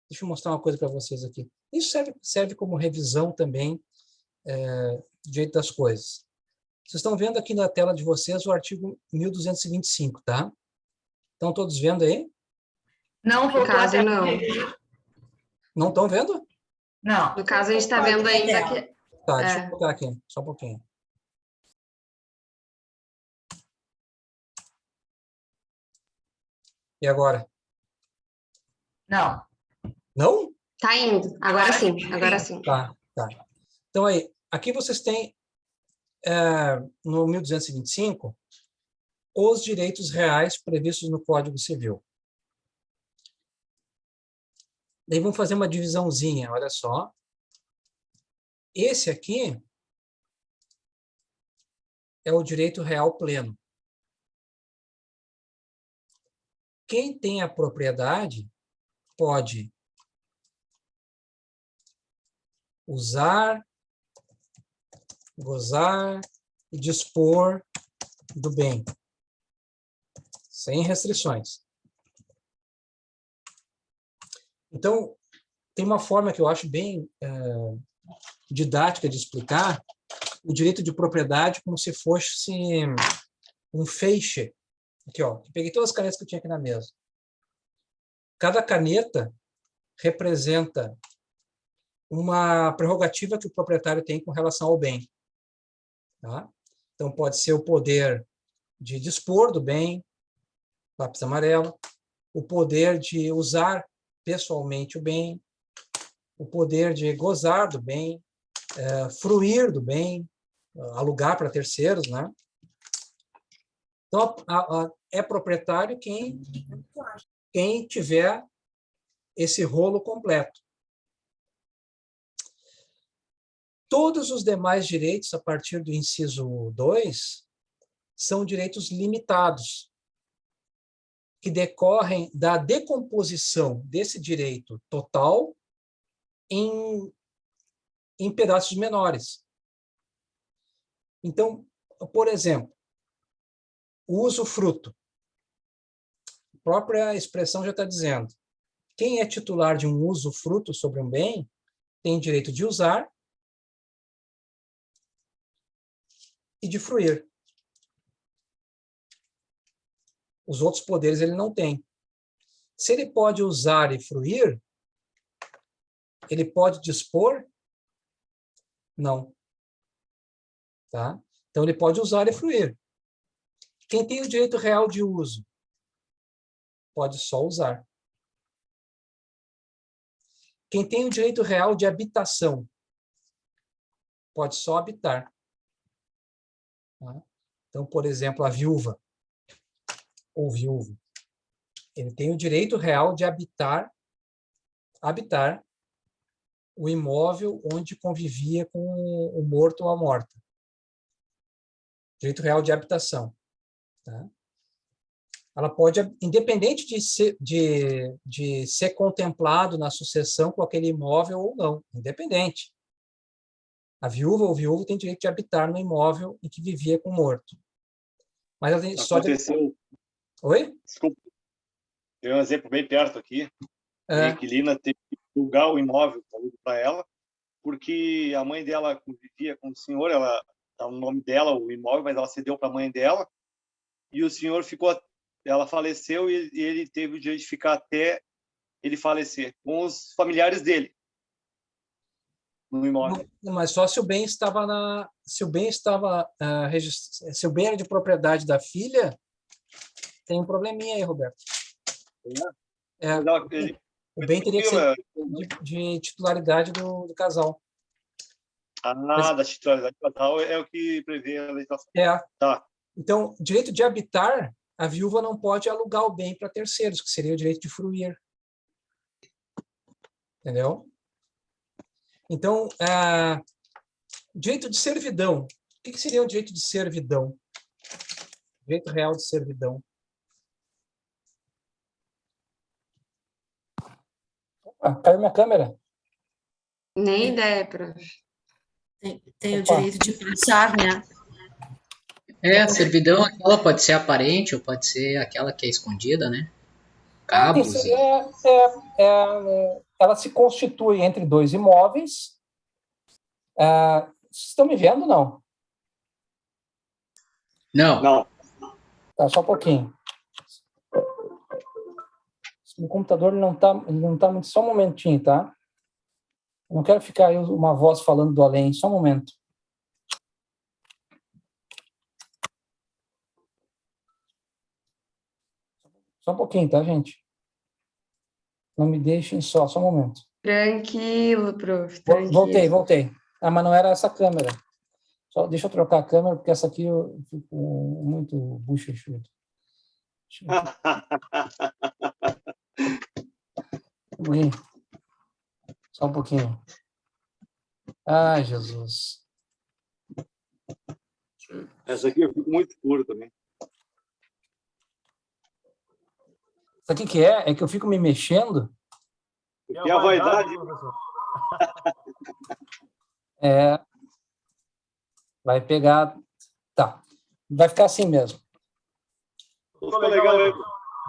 Deixa eu mostrar uma coisa para vocês aqui. Isso serve como revisão também do jeito das coisas. Vocês estão vendo aqui na tela de vocês o artigo 1225, tá? Estão todos vendo aí? Não, No caso, não. Não estão vendo? Não. No caso, a gente está vendo ainda que... Tá, deixa eu colocar aqui, só um pouquinho. E agora? Não. Não? Tá indo. Agora sim, agora sim. Tá. Então aí, aqui vocês têm no 1225 os direitos reais previstos no Código Civil. Daí vamos fazer uma divisãozinha, olha só. Esse aqui é o direito real pleno. Quem tem a propriedade pode usar, gozar e dispor do bem, sem restrições. Então, tem uma forma que eu acho bem didática de explicar o direito de propriedade como se fosse um feixe. Aqui, ó, peguei todas as canetas que eu tinha aqui na mesa. Cada caneta representa uma prerrogativa que o proprietário tem com relação ao bem. Tá? Então, pode ser o poder de dispor do bem, lápis amarelo, o poder de usar pessoalmente o bem, o poder de gozar do bem, fruir do bem, alugar para terceiros, né? Então, é proprietário quem tiver esse rolo completo. Todos os demais direitos, a partir do inciso 2, são direitos limitados, que decorrem da decomposição desse direito total em pedaços menores. Então, por exemplo, o usufruto. A própria expressão já está dizendo. Quem é titular de um usufruto sobre um bem tem direito de usar e de fruir. Os outros poderes ele não tem. Se ele pode usar e fruir, ele pode dispor? Não. Tá? Então, ele pode usar e fruir. Quem tem o direito real de uso pode só usar. Quem tem o direito real de habitação pode só habitar. Tá? Então, por exemplo, a viúva ou viúvo, ele tem o direito real de habitar o imóvel onde convivia com o morto ou a morta. Direito real de habitação. Tá? Ela pode, independente de ser contemplado na sucessão com aquele imóvel ou não, independente. A viúva ou viúvo tem direito de habitar no imóvel em que vivia com o morto. Mas ela tem só de... Oi? Desculpa, tem um exemplo bem perto aqui. A É. inquilina teve que julgar o imóvel para ela, porque a mãe dela convivia com o senhor, ela tá no nome dela o imóvel, mas ela cedeu para a mãe dela, e o senhor ficou, ela faleceu e ele teve o direito de ficar até ele falecer com os familiares dele no imóvel. Mas só se o bem estava se o bem era de propriedade da filha, tem um probleminha aí, Roberto. É, o bem teria que ser de titularidade do casal. Da titularidade do casal é o que prevê a legislação. Tá. Então, direito de habitar, a viúva não pode alugar o bem para terceiros, que seria o direito de fruir. Entendeu? Então, direito de servidão. O que seria o direito de servidão? Direito real de servidão. Caiu minha câmera. Nem ideia, prof. Tem o direito de passar, né? A servidão, aquela pode ser aparente ou pode ser aquela que é escondida, né? Cabos. Ela se constitui entre dois imóveis. Vocês estão me vendo, não? Não. Tá, só um pouquinho. O computador não tá muito. Só um momentinho, tá? Eu não quero ficar aí uma voz falando do além. Só um momento. Só um pouquinho, tá, gente? Não me deixem só um momento. Tranquilo, prof. Tranquilo. Voltei. Mas não era essa câmera. Só deixa eu trocar a câmera, porque essa aqui eu fico muito bochechudo. Só um pouquinho. Ai, Jesus. Essa aqui eu fico muito escuro também. Isso aqui que é que eu fico me mexendo. E a vaidade. Vai pegar. Tá. Vai ficar assim mesmo. Ficou legal, né?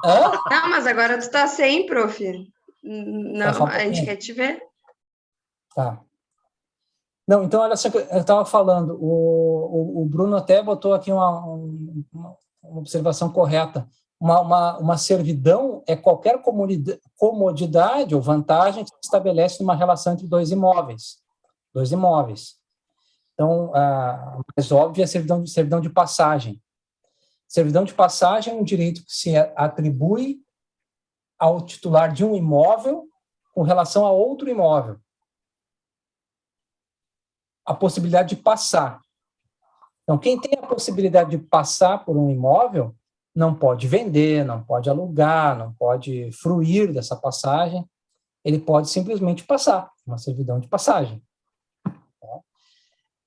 Não, mas agora tu tá sem, prof. Não, a gente quer te ver. Tá. Não, então, olha só, eu estava falando, o Bruno até botou aqui uma observação correta. Uma servidão é qualquer comodidade ou vantagem que se estabelece numa relação entre dois imóveis. Então, a mais óbvia é a servidão de passagem. Servidão de passagem é um direito que se atribui ao titular de um imóvel com relação a outro imóvel. A possibilidade de passar. Então, quem tem a possibilidade de passar por um imóvel não pode vender, não pode alugar, não pode fruir dessa passagem, ele pode simplesmente passar, uma servidão de passagem.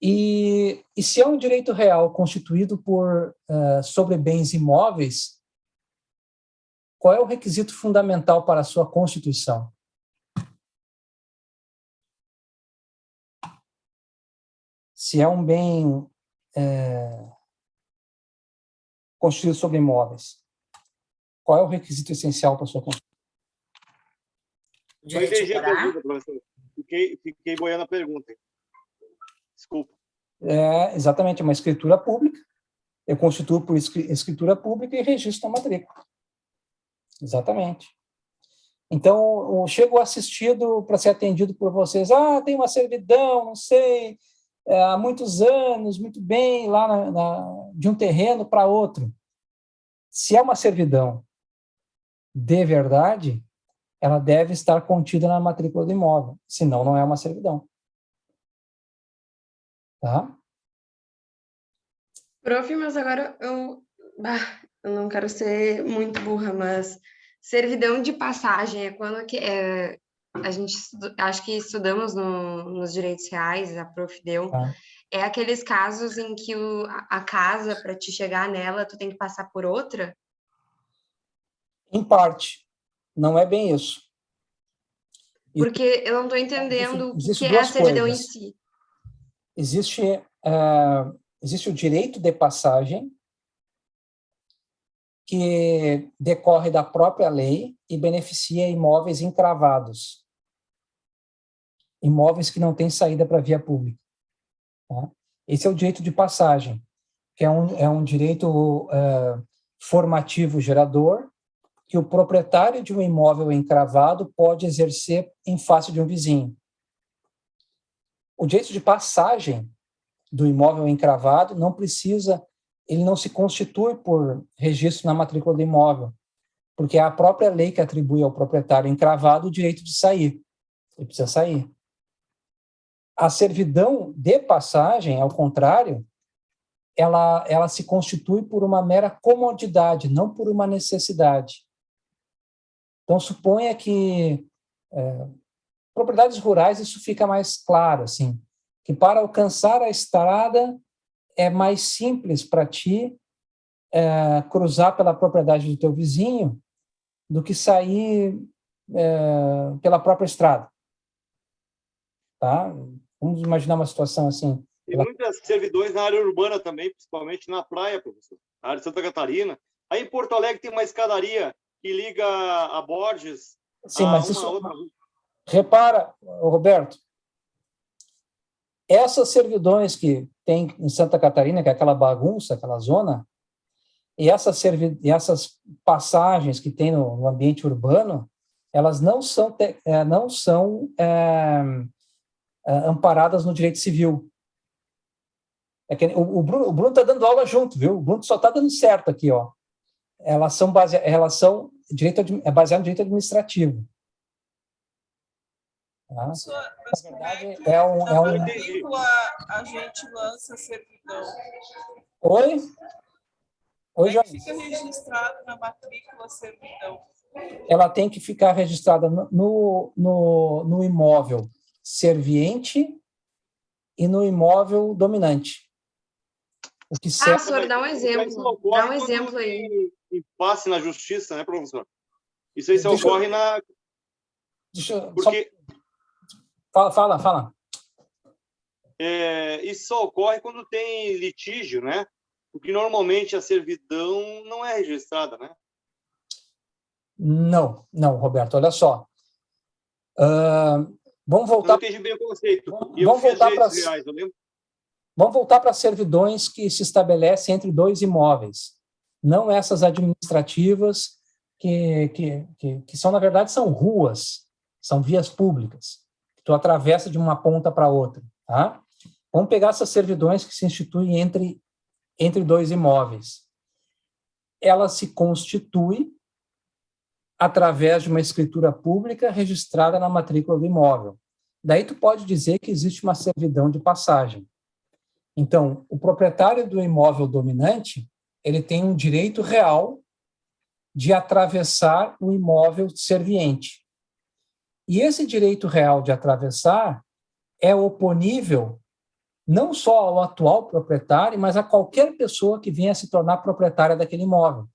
E se é um direito real constituído sobre bens imóveis, qual é o requisito fundamental para a sua constituição? Se é um bem constituído sobre imóveis, qual é o requisito essencial para a sua constituição? de Não entendi a reticular. pergunta, professor. Fiquei boiando a pergunta. Desculpa. Exatamente, é uma escritura pública. Eu constituo por escritura pública e registro na matrícula. Exatamente. Então, eu chego assistido para ser atendido por vocês. Tem uma servidão, não sei, há muitos anos, muito bem, lá de um terreno para outro. Se é uma servidão de verdade, ela deve estar contida na matrícula do imóvel, senão não é uma servidão. Tá? Prof, mas agora eu não quero ser muito burra, mas servidão de passagem é quando a gente acho que estudamos nos direitos reais, a prof deu, Tá. é aqueles casos em que a casa, para te chegar nela, tu tem que passar por outra? Em parte, não é bem isso. Porque eu não estou entendendo o que é a duas servidão em coisas. si. Existe o direito de passagem, que decorre da própria lei e beneficia imóveis encravados, imóveis que não têm saída para a via pública. Tá? Esse é o direito de passagem, que é um direito formativo gerador, que o proprietário de um imóvel encravado pode exercer em face de um vizinho. O direito de passagem do imóvel encravado ele não se constitui por registro na matrícula do imóvel, porque é a própria lei que atribui ao proprietário encravado o direito de sair. Ele precisa sair. A servidão de passagem, ao contrário, ela se constitui por uma mera comodidade, não por uma necessidade. Então, suponha que propriedades rurais isso fica mais claro, assim, que para alcançar a estrada é mais simples para ti cruzar pela propriedade do teu vizinho do que sair pela própria estrada. Tá? Vamos imaginar uma situação assim. Tem muitas servidões na área urbana também, principalmente na praia, professor. Na área de Santa Catarina. Aí em Porto Alegre tem uma escadaria que liga a Borges. Sim, mas isso... Repara, Roberto, essas servidões que tem em Santa Catarina, que é aquela bagunça, aquela zona, e essas passagens que tem no ambiente urbano, elas não são amparadas no direito civil. O Bruno está dando aula junto, viu? O Bruno só está dando certo aqui, ó. Elas são baseadas no direito administrativo. Tá? Mas Na verdade, na matrícula a gente lança servidão. Oi? Oi, Como é que fica registrado na matrícula servidão? Ela tem que ficar registrada no imóvel serviente e no imóvel dominante. O que serve... senhor, dá um exemplo. Dá um exemplo aí. Impasse na justiça, né, professor? Isso aí só ocorre na... Porque... Fala. Isso só ocorre quando tem litígio, né? Porque normalmente a servidão não é registrada, né? Não, Roberto, olha só. Vamos voltar... Eu entendi bem o conceito. Vamos voltar para servidões que se estabelecem entre dois imóveis. Não essas administrativas que são, na verdade, são ruas, são vias públicas. Tu atravessa de uma ponta para outra. Tá? Vamos pegar essas servidões que se instituem entre dois imóveis. Ela se constitui através de uma escritura pública registrada na matrícula do imóvel. Daí tu pode dizer que existe uma servidão de passagem. Então, o proprietário do imóvel dominante, ele tem um direito real de atravessar o imóvel serviente. E esse direito real de atravessar é oponível não só ao atual proprietário, mas a qualquer pessoa que venha a se tornar proprietária daquele imóvel.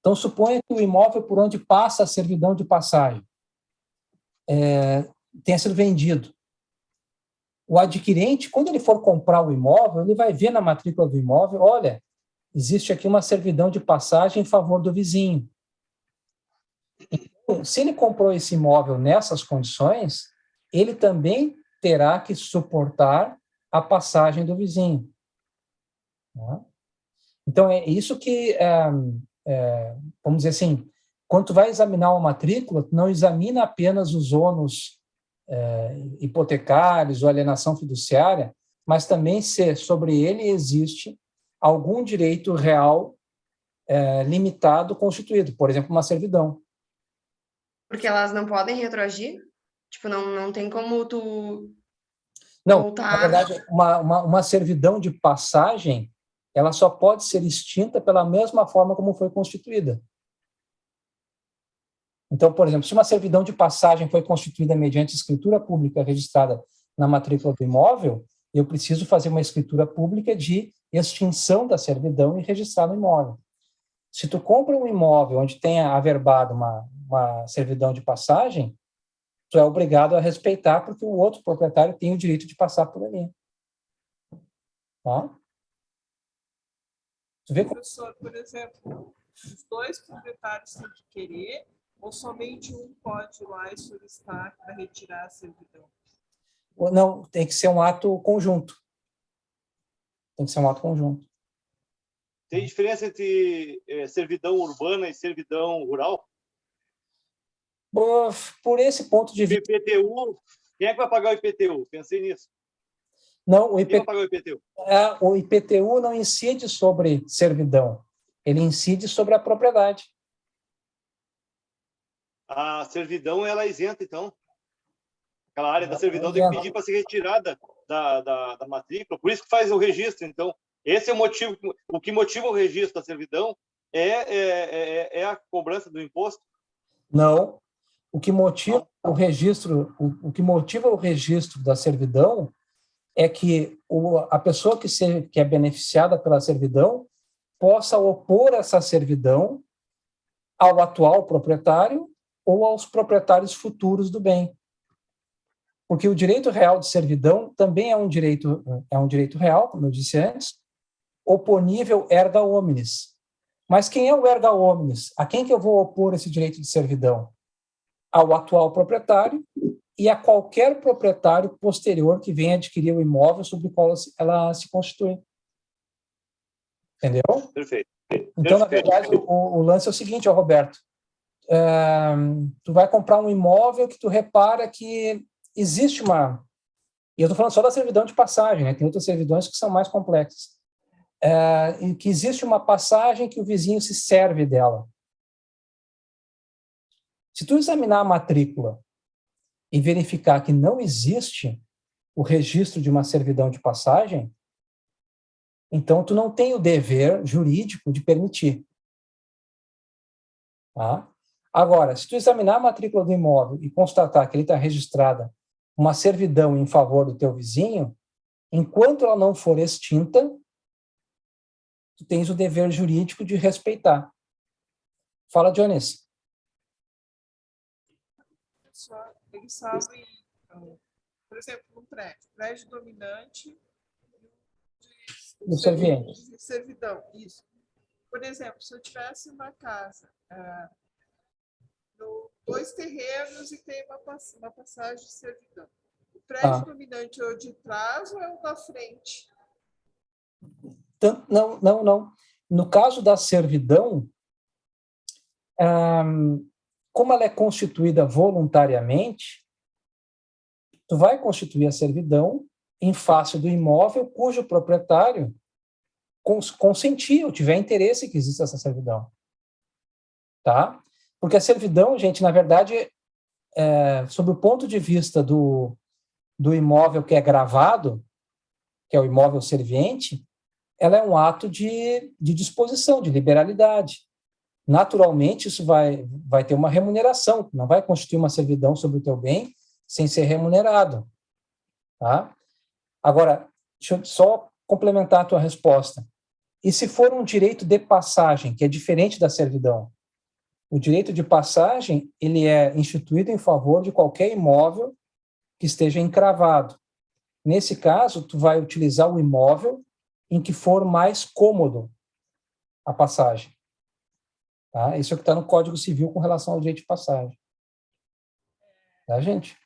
Então, suponha que o imóvel por onde passa a servidão de passagem tenha sido vendido. O adquirente, quando ele for comprar o imóvel, ele vai ver na matrícula do imóvel, olha, existe aqui uma servidão de passagem em favor do vizinho. Então, se ele comprou esse imóvel nessas condições, ele também terá que suportar a passagem do vizinho. Né? Então, é isso que, vamos dizer assim, quando tu vai examinar uma matrícula, tu não examina apenas os ônus hipotecários ou alienação fiduciária, mas também se sobre ele existe algum direito real limitado constituído, por exemplo, uma servidão. Porque elas não podem retroagir? Tipo, não tem como tu Não, voltar... na verdade, uma servidão de passagem, ela só pode ser extinta pela mesma forma como foi constituída. Então, por exemplo, se uma servidão de passagem foi constituída mediante escritura pública registrada na matrícula do imóvel, eu preciso fazer uma escritura pública de extinção da servidão e registrar no imóvel. Se tu compra um imóvel onde tenha averbado uma servidão de passagem, tu é obrigado a respeitar, porque o outro proprietário tem o direito de passar por ali. Tá? Tu vê como... Professor, por exemplo, os dois proprietários têm que querer ou somente um pode ir lá e solicitar para retirar a servidão? Não, tem que ser um ato conjunto. Tem que ser um ato conjunto. Tem diferença entre servidão urbana e servidão rural? Por esse ponto de vista... IPTU, quem é que vai pagar o IPTU? Pensei nisso. Não, Quem vai pagar o IPTU? O IPTU não incide sobre servidão. Ele incide sobre a propriedade. A servidão, ela é isenta, então. Aquela área da servidão tem que pedir para ser retirada da matrícula. Por isso que faz o registro. Então, esse é o motivo. O que motiva o registro da servidão é a cobrança do imposto? Não. O que motiva o registro, o que motiva o registro da servidão é que a pessoa que é beneficiada pela servidão possa opor essa servidão ao atual proprietário ou aos proprietários futuros do bem. Porque o direito real de servidão também é um direito real, como eu disse antes, oponível erga omnes. Mas quem é o erga omnes? A quem que eu vou opor esse direito de servidão? Ao atual proprietário e a qualquer proprietário posterior que venha adquirir o imóvel sobre o qual ela se constitui. Entendeu? Perfeito. Então, na verdade, o lance é o seguinte, Roberto. Tu vai comprar um imóvel que tu repara que existe uma... E eu estou falando só da servidão de passagem, né? Tem outras servidões que são mais complexas. E que existe uma passagem que o vizinho se serve dela. Se tu examinar a matrícula e verificar que não existe o registro de uma servidão de passagem, então tu não tem o dever jurídico de permitir. Tá? Agora, se tu examinar a matrícula do imóvel e constatar que ele está registrada uma servidão em favor do teu vizinho, enquanto ela não for extinta, tu tens o dever jurídico de respeitar. Fala, Jones. Eles sabem, por exemplo, um prédio dominante Do serviente. de servidão, isso. Por exemplo, se eu tivesse uma casa, dois terrenos e tem uma passagem de servidão, o prédio dominante é o de trás ou é o da frente? Não. No caso da servidão, como ela é constituída voluntariamente, tu vai constituir a servidão em face do imóvel cujo proprietário consentir ou tiver interesse que exista essa servidão. Tá? Porque a servidão, gente, na verdade, sob o ponto de vista do imóvel que é gravado, que é o imóvel serviente, ela é um ato de disposição, de liberalidade. Naturalmente, isso vai ter uma remuneração, não vai constituir uma servidão sobre o teu bem sem ser remunerado. Tá? Agora, deixa eu só complementar a tua resposta. E se for um direito de passagem, que é diferente da servidão? O direito de passagem, ele é instituído em favor de qualquer imóvel que esteja encravado. Nesse caso, tu vai utilizar o imóvel em que for mais cômodo a passagem. Tá? Isso é o que está no Código Civil com relação ao direito de passagem. Tá, gente?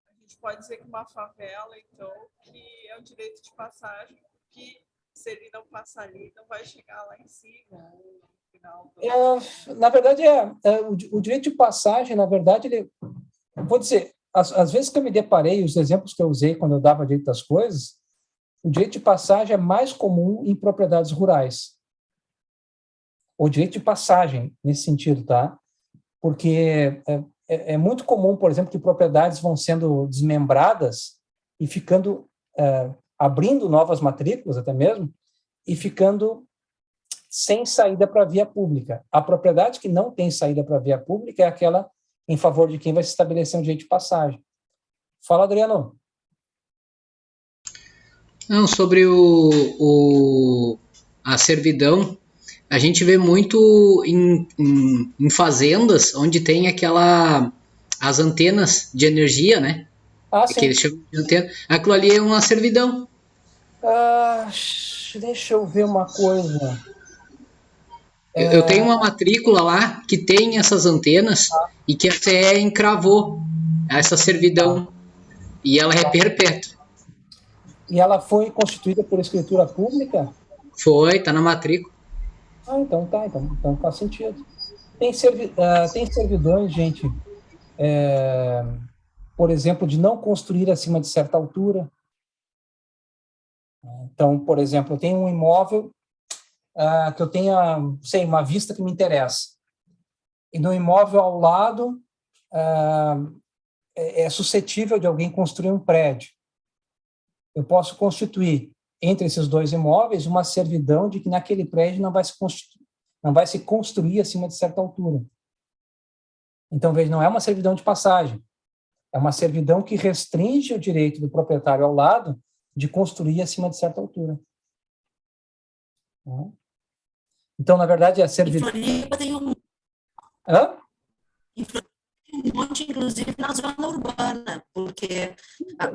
A gente pode dizer que uma favela, então, que é o direito de passagem, que se ele não passar ali, não vai chegar lá em cima, no final Na verdade, o direito de passagem, na verdade, vou dizer, às vezes que eu me deparei, os exemplos que eu usei quando eu dava direito das coisas, o direito de passagem é mais comum em propriedades rurais. O direito de passagem, nesse sentido, tá? Porque é muito comum, por exemplo, que propriedades vão sendo desmembradas e ficando, abrindo novas matrículas até mesmo, e ficando sem saída para a via pública. A propriedade que não tem saída para a via pública é aquela em favor de quem vai se estabelecer um direito de passagem. Fala, Adriano. Não, sobre a servidão, a gente vê muito em fazendas onde tem as antenas de energia, né? Ah, Que sim. eles chamam de antena. Aquilo ali é uma servidão. Deixa eu ver uma coisa. Eu tenho uma matrícula lá que tem essas antenas e que a CE encravou essa servidão e ela é perpétua. E ela foi constituída por escritura pública? Foi, tá na matrícula. Então tá, então faz sentido. Tem servidões, gente, por exemplo, de não construir acima de certa altura. Então, por exemplo, eu tenho um imóvel que eu tenha, sei, uma vista que me interessa. E no imóvel ao lado é suscetível de alguém construir um prédio. Eu posso constituir entre esses dois imóveis uma servidão de que naquele prédio não vai se construir acima de certa altura. Então, veja, não é uma servidão de passagem, é uma servidão que restringe o direito do proprietário ao lado de construir acima de certa altura. Então, na verdade, a servidão... Em Floripa tem um monte, inclusive, na zona urbana, porque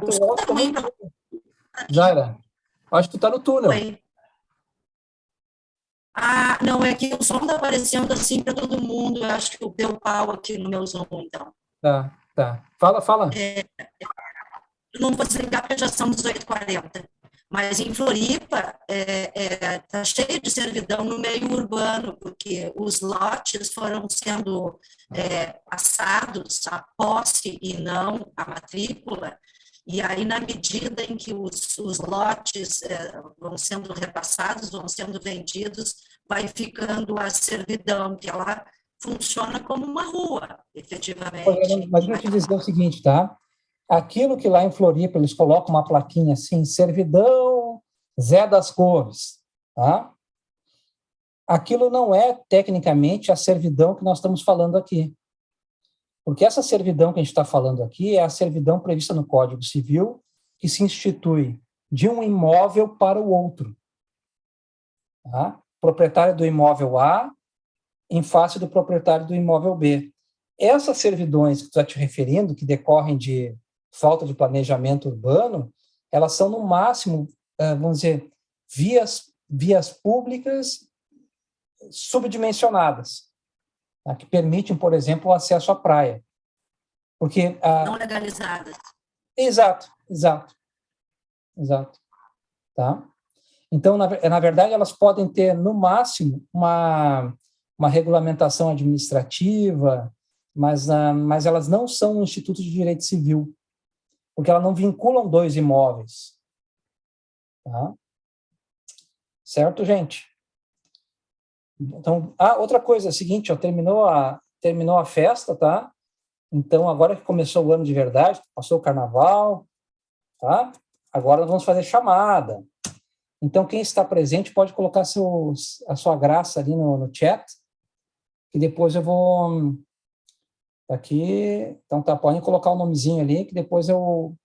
o som tá ruim para... Zaira, acho que tu tá no túnel. Não, é que o som tá aparecendo assim para todo mundo, eu acho que deu pau aqui no meu Zoom, então. Tá. Fala. Eu não vou desligar porque já são 18h40. Mas em Floripa tá cheio de servidão no meio urbano, porque os lotes foram sendo passados a posse e não a matrícula, e aí, na medida em que os lotes vão sendo repassados, vão sendo vendidos, vai ficando a servidão, que ela funciona como uma rua, efetivamente. Mas eu vou te dizer o seguinte, tá? Aquilo que lá em Floripa eles colocam uma plaquinha assim, servidão Zé das Cores, tá? Aquilo não é tecnicamente a servidão que nós estamos falando aqui. Porque essa servidão que a gente está falando aqui é a servidão prevista no Código Civil, que se institui de um imóvel para o outro. Tá? Proprietário do imóvel A em face do proprietário do imóvel B. Essas servidões que tu está te referindo, que decorrem de falta de planejamento urbano, elas são, no máximo, vamos dizer, vias públicas subdimensionadas, tá? Que permitem, por exemplo, o acesso à praia. Porque, não legalizadas. Exato. Tá? Então, na verdade, elas podem ter, no máximo, uma regulamentação administrativa, mas elas não são um instituto de direito civil, porque elas não vinculam dois imóveis. Tá? Certo, gente? Então, outra coisa, é a seguinte, terminou a festa, tá? Então, agora que começou o ano de verdade, passou o carnaval, tá? Agora nós vamos fazer chamada. Então, quem está presente pode colocar a sua graça ali no chat, que depois eu vou... Aqui, então tá, podem colocar o nomezinho ali, que depois eu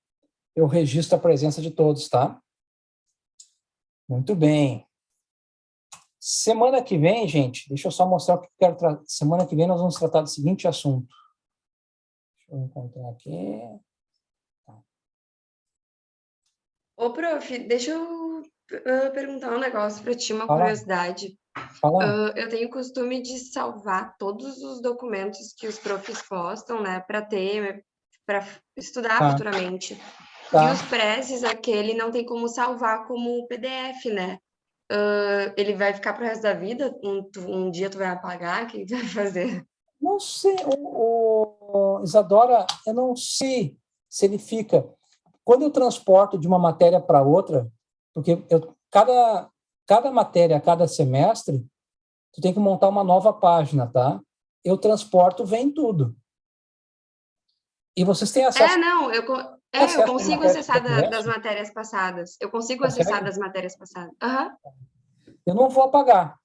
registro a presença de todos, tá? Muito bem. Semana que vem, gente, deixa eu só mostrar o que eu quero tratar. Semana que vem nós vamos tratar do seguinte assunto. Deixa eu encontrar aqui. Ô, prof, deixa eu perguntar um negócio para ti, uma Fala. curiosidade. Fala. Eu tenho o costume de salvar todos os documentos que os profs postam, né, para ter para estudar Tá. futuramente. E Tá. os prezes, aquele não tem como salvar como PDF, né? Ele vai ficar pro resto da vida? Um dia tu vai apagar? O que tu vai fazer? Não sei, Isadora, eu não sei se ele fica. Quando eu transporto de uma matéria para outra, porque cada matéria, cada semestre, tu tem que montar uma nova página, tá? Eu transporto, vem tudo. E vocês têm acesso... Não, eu acesso às consigo matérias acessar que eu das matérias passadas. Eu consigo Consegue? acessar das matérias passadas. Aham, Eu não vou apagar.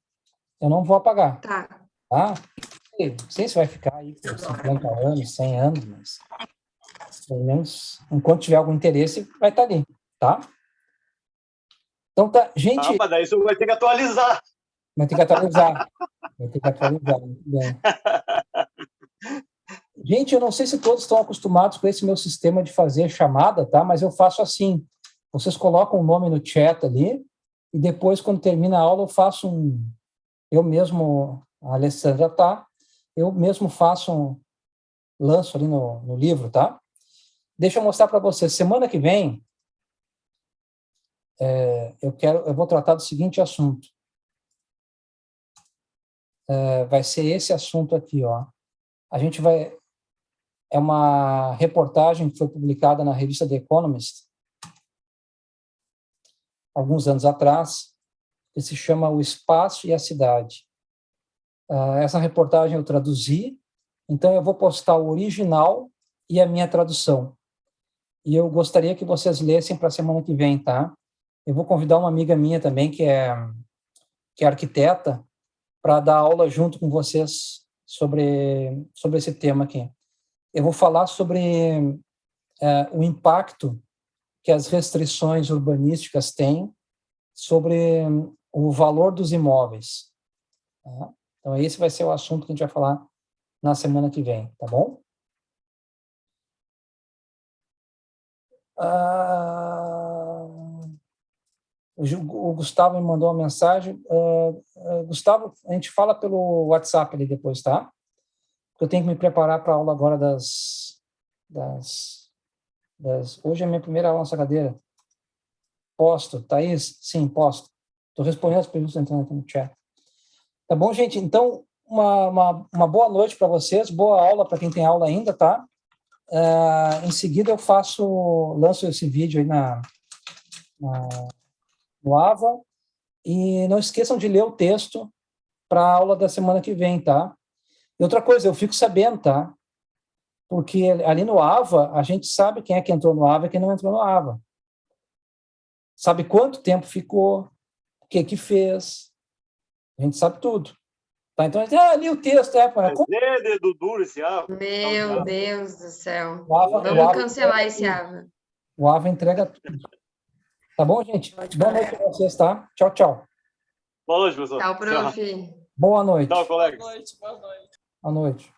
Eu não vou apagar. tá. Tá? Não sei se vai ficar aí por 50 anos, 100 anos, mas pelo menos enquanto tiver algum interesse, vai estar ali, tá? Então tá, gente, Mas daí você vai ter que atualizar. vai ter que atualizar. Vai ter que atualizar. Muito bem. Gente, eu não sei se todos estão acostumados com esse meu sistema de fazer chamada, tá? Mas eu faço assim. Vocês colocam o nome no chat ali e depois, quando termina a aula, eu faço eu mesmo, a Alessandra tá, eu mesmo lanço ali no livro, tá? Deixa eu mostrar para vocês. Semana que vem, eu vou tratar do seguinte assunto. Vai ser esse assunto aqui, ó. É uma reportagem que foi publicada na revista The Economist, alguns anos atrás, que se chama O Espaço e a Cidade. Essa reportagem eu traduzi, então eu vou postar o original e a minha tradução. E eu gostaria que vocês lessem para a semana que vem, tá? Eu vou convidar uma amiga minha também, que é arquiteta, para dar aula junto com vocês sobre esse tema aqui. Eu vou falar sobre o impacto que as restrições urbanísticas têm sobre o valor dos imóveis. Tá? Então, esse vai ser o assunto que a gente vai falar na semana que vem, tá bom? O Gustavo me mandou uma mensagem. Gustavo, a gente fala pelo WhatsApp ali depois, tá? Eu tenho que me preparar para a aula agora hoje é a minha primeira aula nessa cadeira. Posto, Thaís? Sim, posto. Estou respondendo as perguntas entrando aqui no chat. Tá bom, gente? Então, uma boa noite para vocês, boa aula para quem tem aula ainda, tá? Em seguida eu lanço esse vídeo aí no AVA, e não esqueçam de ler o texto para a aula da semana que vem, tá? E outra coisa, eu fico sabendo, tá? Porque ali no AVA, a gente sabe quem é que entrou no AVA e quem não entrou no AVA. Sabe quanto tempo ficou, o que fez, a gente sabe tudo. Tá? Então, ali o texto Dedo duro esse AVA. Meu Deus do céu. Vamos Cancelar esse AVA. O AVA entrega tudo. Tá bom, gente? Boa noite para vocês, tá? Tchau, tchau. Boa noite, professor. Tchau, prof. Boa noite. Tchau, colega. Boa noite, boa noite. Boa noite.